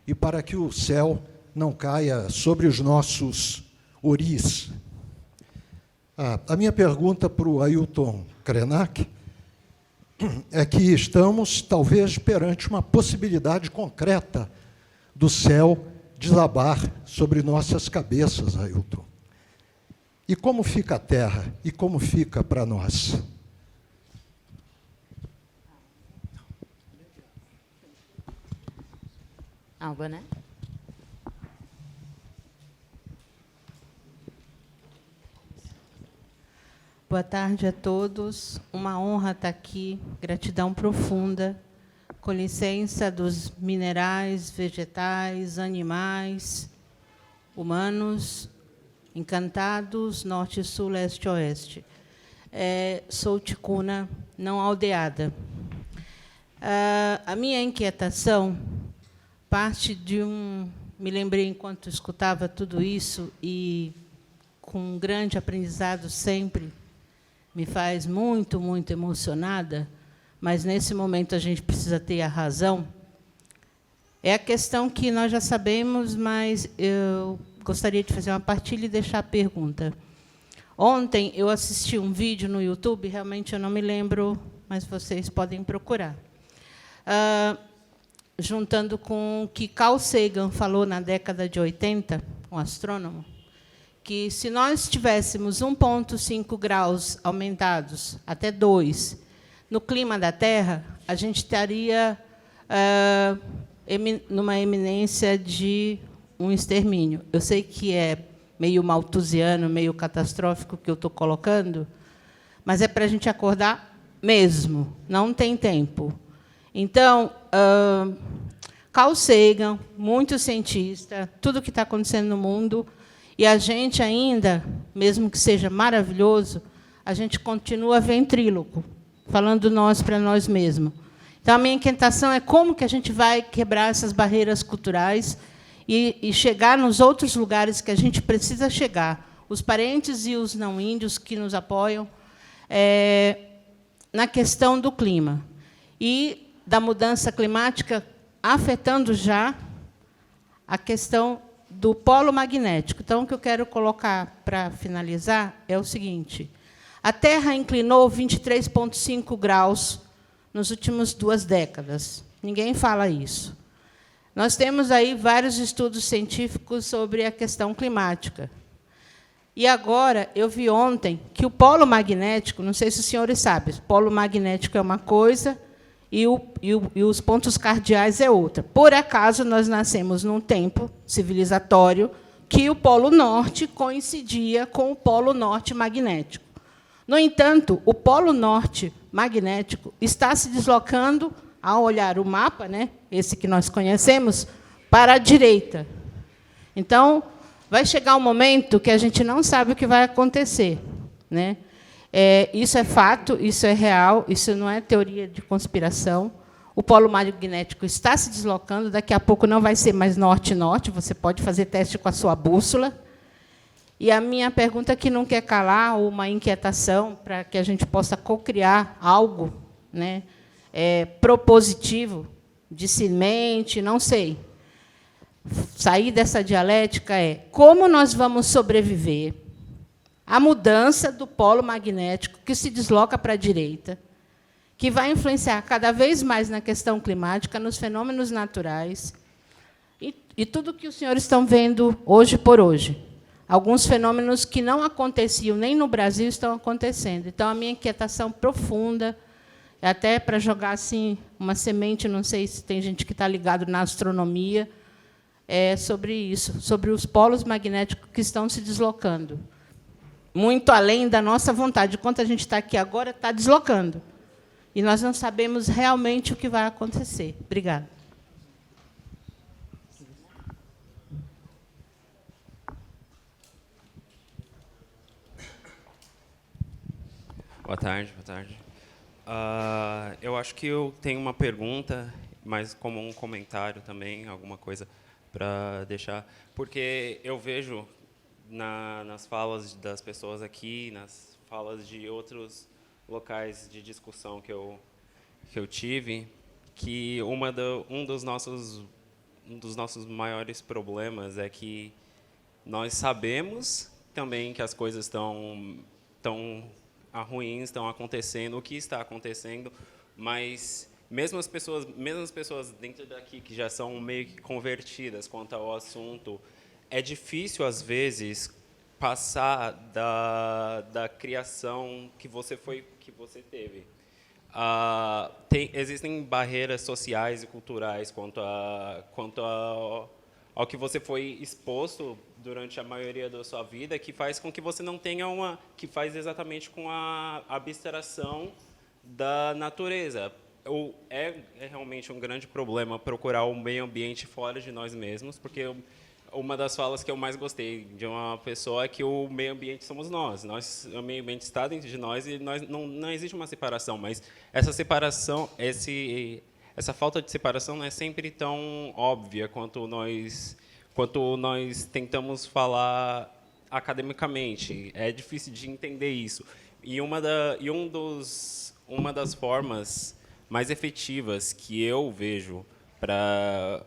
e para que o céu não caia sobre os nossos Ouriço. A minha pergunta para o Ailton Krenak é que estamos, talvez, perante uma possibilidade concreta do céu desabar sobre nossas cabeças, Ailton. E como fica a Terra? E como fica para nós? Água, né? Boa tarde a todos. Uma honra estar aqui. Gratidão profunda. Com licença dos minerais, vegetais, animais, humanos, encantados, norte, sul, leste, oeste. Sou ticuna, não aldeada. A minha inquietação parte de me lembrei enquanto escutava tudo isso e com um grande aprendizado sempre, me faz muito, muito emocionada, mas nesse momento a gente precisa ter a razão. É a questão que nós já sabemos, mas eu gostaria de fazer uma partilha e deixar a pergunta. Ontem eu assisti um vídeo no YouTube, realmente eu não me lembro, mas vocês podem procurar. Juntando com o que Carl Sagan falou na década de 80, um astrônomo, que se nós tivéssemos 1,5 graus aumentados até 2 no clima da Terra, a gente estaria numa eminência de um extermínio. Eu sei que é meio malthusiano, meio catastrófico que eu estou colocando, mas é para a gente acordar mesmo, não tem tempo. Então, Carl Sagan, muito cientista, tudo o que está acontecendo no mundo, e a gente ainda, mesmo que seja maravilhoso, a gente continua ventríloco, falando nós para nós mesmos. Então, a minha inquietação é como que a gente vai quebrar essas barreiras culturais e chegar nos outros lugares que a gente precisa chegar, os parentes e os não índios que nos apoiam, na questão do clima e da mudança climática, afetando já a questão do polo magnético. Então, o que eu quero colocar para finalizar é o seguinte: a Terra inclinou 23,5 graus nos últimos 2 décadas. Ninguém fala isso. Nós temos aí vários estudos científicos sobre a questão climática. E agora, eu vi ontem que o polo magnético, não sei se os senhores sabem, o polo magnético é uma coisa e os pontos cardeais é outra. Por acaso, nós nascemos num tempo civilizatório que o polo norte coincidia com o polo norte magnético. No entanto, o polo norte magnético está se deslocando, ao olhar o mapa, né, esse que nós conhecemos, para a direita. Então, vai chegar um momento que a gente não sabe o que vai acontecer, né? Isso é fato, isso é real, isso não é teoria de conspiração. O polo magnético está se deslocando, daqui a pouco não vai ser mais norte-norte, você pode fazer teste com a sua bússola. E a minha pergunta, que não quer calar, uma inquietação para que a gente possa cocriar algo, né, propositivo, de semente, não sei. Sair dessa dialética como nós vamos sobreviver à mudança do polo magnético que se desloca para a direita, que vai influenciar cada vez mais na questão climática, nos fenômenos naturais, e tudo que os senhores estão vendo hoje por hoje. Alguns fenômenos que não aconteciam nem no Brasil estão acontecendo. Então, a minha inquietação profunda, até para jogar assim uma semente, não sei se tem gente que está ligado na astronomia, sobre isso, sobre os polos magnéticos que estão se deslocando. Muito além da nossa vontade. Enquanto a gente está aqui agora, está deslocando. E nós não sabemos realmente o que vai acontecer. Obrigada. Boa tarde, boa tarde. Eu acho que eu tenho uma pergunta, mas como um comentário também, alguma coisa para deixar, porque eu vejo nas falas das pessoas aqui, nas falas de outros locais de discussão que eu tive, que um dos nossos maiores problemas é que nós sabemos também que as coisas estão ruins, estão acontecendo, o que está acontecendo, mas mesmo as pessoas dentro daqui que já são meio que convertidas quanto ao assunto, é difícil às vezes passar da criação que você teve. Existem barreiras sociais e culturais quanto ao que você foi exposto durante a maioria da sua vida, que faz com que você não tenha que faz exatamente com a abstração da natureza. É realmente um grande problema procurar o meio ambiente fora de nós mesmos, porque uma das falas que eu mais gostei de uma pessoa é que o meio ambiente somos nós. O meio ambiente está dentro de nós e não existe uma separação, mas essa separação, essa falta de separação não é sempre tão óbvia quanto nós tentamos falar academicamente. É difícil de entender isso. E uma das formas mais efetivas que eu vejo para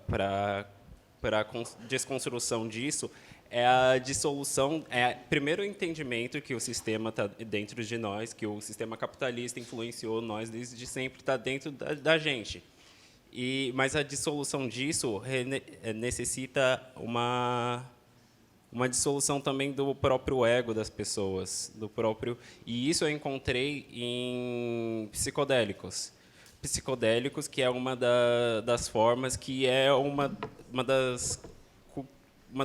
a desconstrução disso é a dissolução, primeiro o entendimento que o sistema está dentro de nós, que o sistema capitalista influenciou nós desde sempre, está dentro da gente. Mas a dissolução disso necessita uma dissolução também do próprio ego das pessoas, e isso eu encontrei em psicodélicos. Psicodélicos, que é uma das formas, que é uma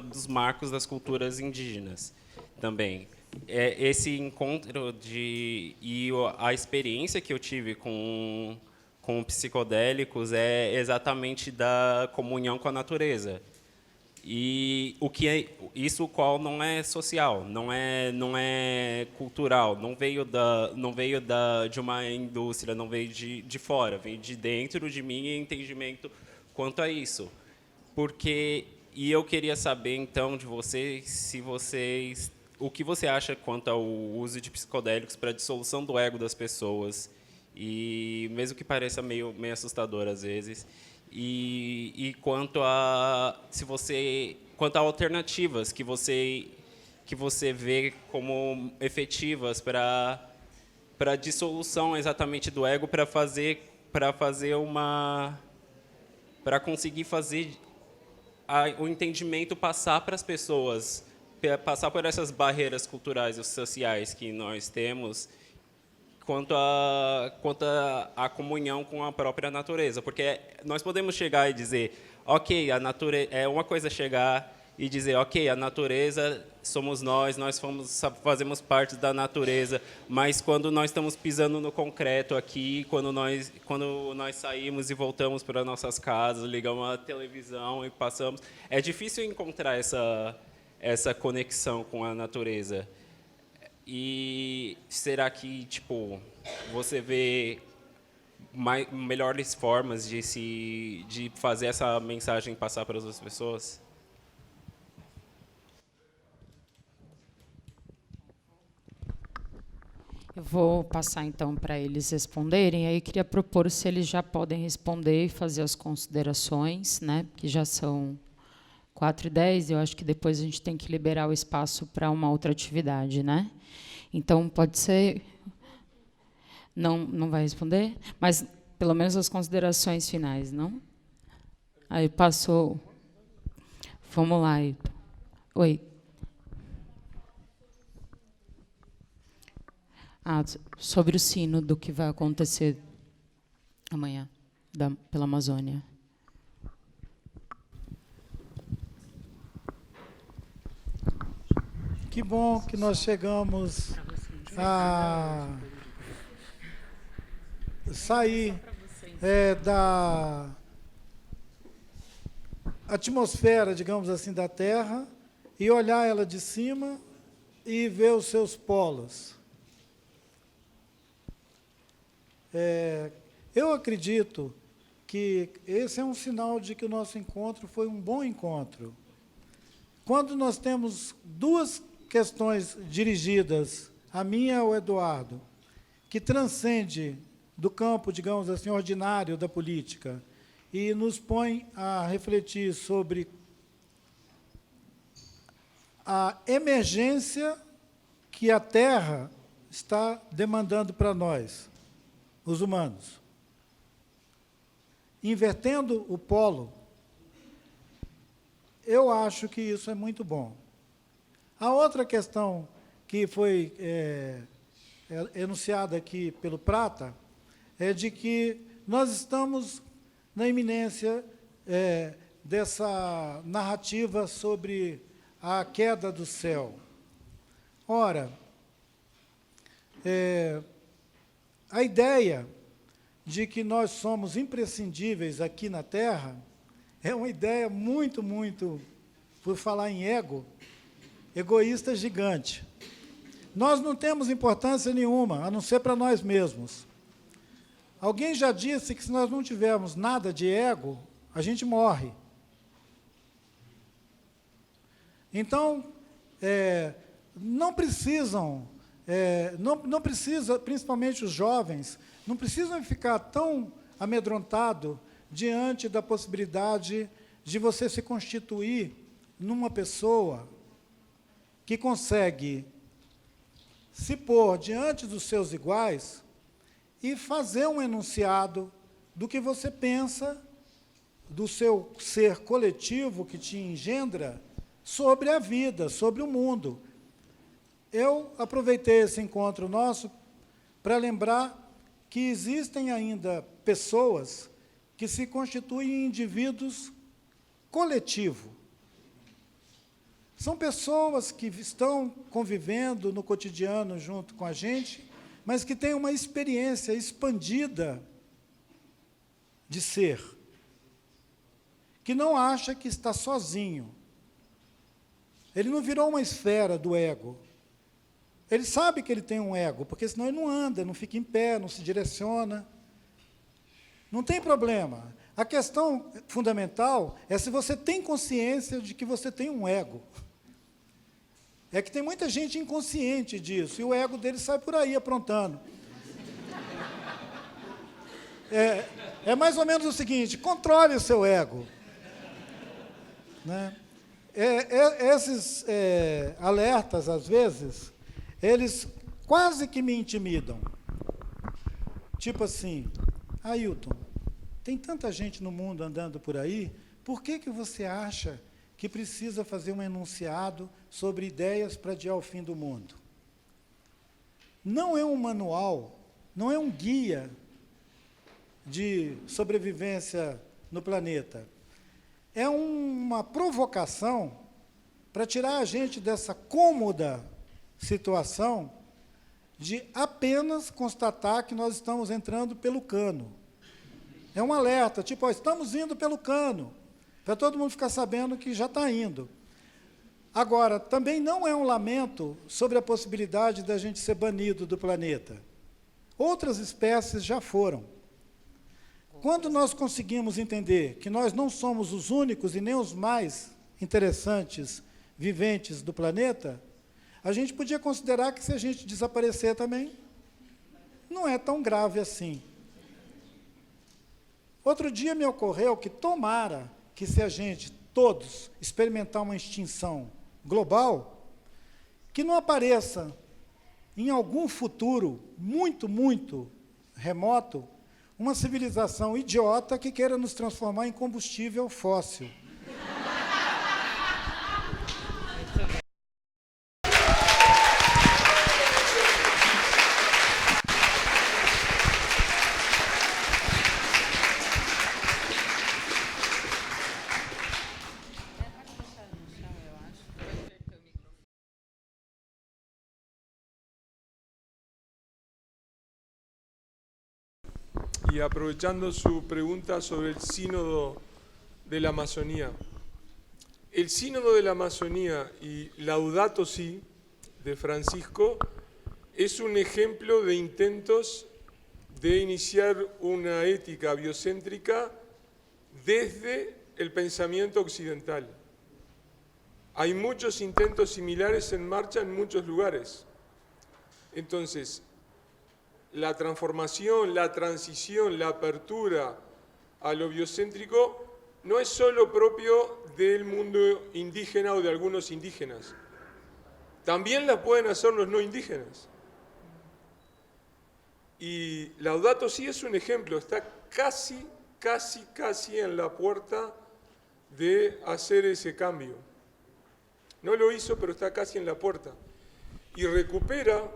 dos marcos das culturas indígenas também. Esse encontro e a experiência que eu tive com psicodélicos é exatamente da comunhão com a natureza. E isso qual não é social, não é cultural, não veio de uma indústria, não veio de fora, veio de dentro de mim e entendimento quanto a isso. E eu queria saber então de vocês, o que você acha quanto ao uso de psicodélicos para a dissolução do ego das pessoas, e mesmo que pareça meio assustador às vezes. E quanto a alternativas que você vê como efetivas para a dissolução exatamente do ego, para conseguir fazer o entendimento passar para as pessoas, passar por essas barreiras culturais e sociais que nós temos, quanto à comunhão com a própria natureza. Porque nós podemos chegar e dizer, ok, é uma coisa chegar e dizer, ok, a natureza somos nós fazemos parte da natureza, mas quando nós estamos pisando no concreto aqui, quando nós saímos e voltamos para nossas casas, ligamos a televisão e passamos, é difícil encontrar essa conexão com a natureza. E será que você vê melhores formas de fazer essa mensagem passar para as outras pessoas? Eu vou passar, então, para eles responderem. Aí queria propor se eles já podem responder e fazer as considerações, né? Que já são 4h10, eu acho que depois a gente tem que liberar o espaço para uma outra atividade, né? Então, pode ser... Não vai responder? Mas, pelo menos, as considerações finais, não? Aí, passou... Vamos lá, Ailton. Oi. Sobre o sino do que vai acontecer amanhã, pela Amazônia. Que bom que nós chegamos a sair da atmosfera, digamos assim, da Terra e olhar ela de cima e ver os seus polos. Eu acredito que esse é um sinal de que o nosso encontro foi um bom encontro. Quando nós temos duas questões dirigidas, a minha e ao Eduardo, que transcende do campo, digamos assim, ordinário da política e nos põe a refletir sobre a emergência que a Terra está demandando para nós, os humanos. Invertendo o polo, eu acho que isso é muito bom. A outra questão que foi enunciada aqui pelo Prata é de que nós estamos na iminência dessa narrativa sobre a queda do céu. Ora, a ideia de que nós somos imprescindíveis aqui na Terra é uma ideia muito, por falar em ego, egoísta gigante. Nós não temos importância nenhuma, a não ser para nós mesmos. Alguém já disse que se nós não tivermos nada de ego, a gente morre. Então, não precisam, não precisa, principalmente os jovens, não precisam ficar tão amedrontados diante da possibilidade de você se constituir numa pessoa que consegue se pôr diante dos seus iguais e fazer um enunciado do que você pensa, do seu ser coletivo que te engendra, sobre a vida, sobre o mundo. Eu aproveitei esse encontro nosso para lembrar que existem ainda pessoas que se constituem em indivíduos coletivos. São pessoas que estão convivendo no cotidiano junto com a gente, mas que têm uma experiência expandida de ser, que não acha que está sozinho. Ele não virou uma esfera do ego. Ele sabe que ele tem um ego, porque senão ele não anda, não fica em pé, não se direciona. Não tem problema. A questão fundamental é se você tem consciência de que você tem um ego. É que tem muita gente inconsciente disso, e o ego dele sai por aí aprontando. É mais ou menos o seguinte: controle o seu ego. Né? Esses alertas, às vezes, eles quase que me intimidam. Tipo assim, Ailton, tem tanta gente no mundo andando por aí, por que você acha que precisa fazer um enunciado sobre ideias para adiar o fim do mundo? Não é um manual, não é um guia de sobrevivência no planeta. É uma provocação para tirar a gente dessa cômoda situação de apenas constatar que nós estamos entrando pelo cano. É um alerta, tipo, ó, estamos indo pelo cano, para todo mundo ficar sabendo que já está indo. Agora, também não é um lamento sobre a possibilidade da gente ser banido do planeta. Outras espécies já foram. Quando nós conseguimos entender que nós não somos os únicos e nem os mais interessantes viventes do planeta, a gente podia considerar que se a gente desaparecer também, não é tão grave assim. Outro dia me ocorreu que tomara que se a gente, todos, experimentar uma extinção global, que não apareça em algum futuro muito remoto uma civilização idiota que queira nos transformar em combustível fóssil. Y aprovechando su pregunta sobre el sínodo de la Amazonía. El sínodo de la Amazonía y Laudato Si de Francisco es un ejemplo de intentos de iniciar una ética biocéntrica desde el pensamiento occidental. Hay muchos intentos similares en marcha en muchos lugares. Entonces, la transformación, la transición, la apertura a lo biocéntrico no es solo propio del mundo indígena o de algunos indígenas, también las pueden hacer los no indígenas. Y Laudato Si es un ejemplo, está casi en la puerta de hacer ese cambio. No lo hizo, pero está casi en la puerta. Y recupera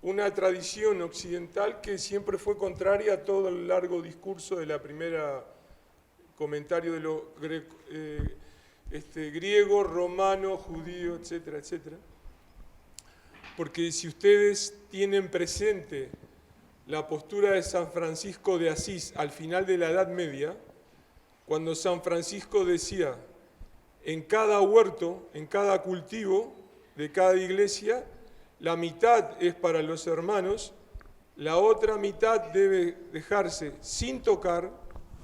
una tradición occidental que siempre fue contraria a todo el largo discurso de la primera comentario de lo griego, romano, judío, etcétera, etcétera. Porque si ustedes tienen presente la postura de San Francisco de Asís al final de la Edad Media, cuando San Francisco decía, en cada huerto, en cada cultivo de cada iglesia, la mitad es para los hermanos, la otra mitad debe dejarse sin tocar,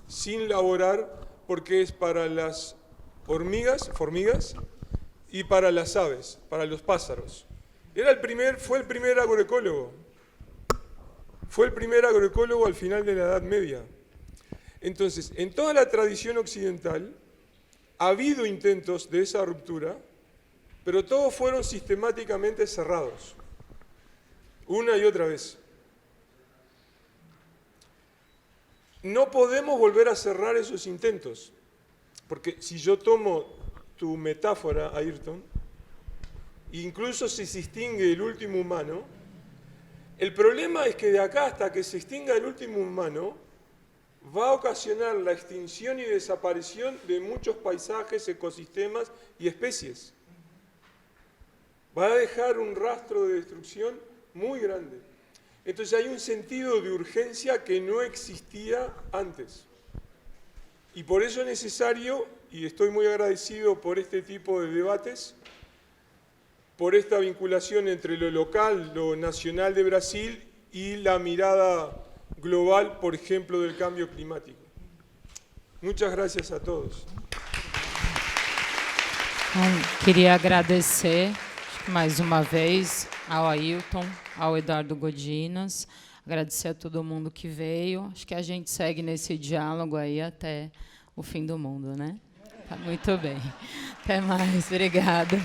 sin laborar, porque es para las formigas, y para las aves, para los pájaros. Fue el primer agroecólogo. Fue el primer agroecólogo al final de la Edad Media. Entonces, en toda la tradición occidental ha habido intentos de esa ruptura, pero todos fueron sistemáticamente cerrados, una y otra vez. No podemos volver a cerrar esos intentos, porque si yo tomo tu metáfora, Ayrton, incluso si se extingue el último humano, el problema es que de acá hasta que se extinga el último humano, va a ocasionar la extinción y desaparición de muchos paisajes, ecosistemas y especies. Va a dejar un rastro de destrucción muy grande. Entonces hay un sentido de urgencia que no existía antes. Y por eso es necesario, y estoy muy agradecido por este tipo de debates, por esta vinculación entre lo local, lo nacional de Brasil y la mirada global, por ejemplo, del cambio climático. Muchas gracias a todos. Queria agradecer mais uma vez ao Ayrton, ao Eduardo Godinas, agradecer a todo mundo que veio. Acho que a gente segue nesse diálogo aí até o fim do mundo, né? Tá muito bem. Até mais, obrigada.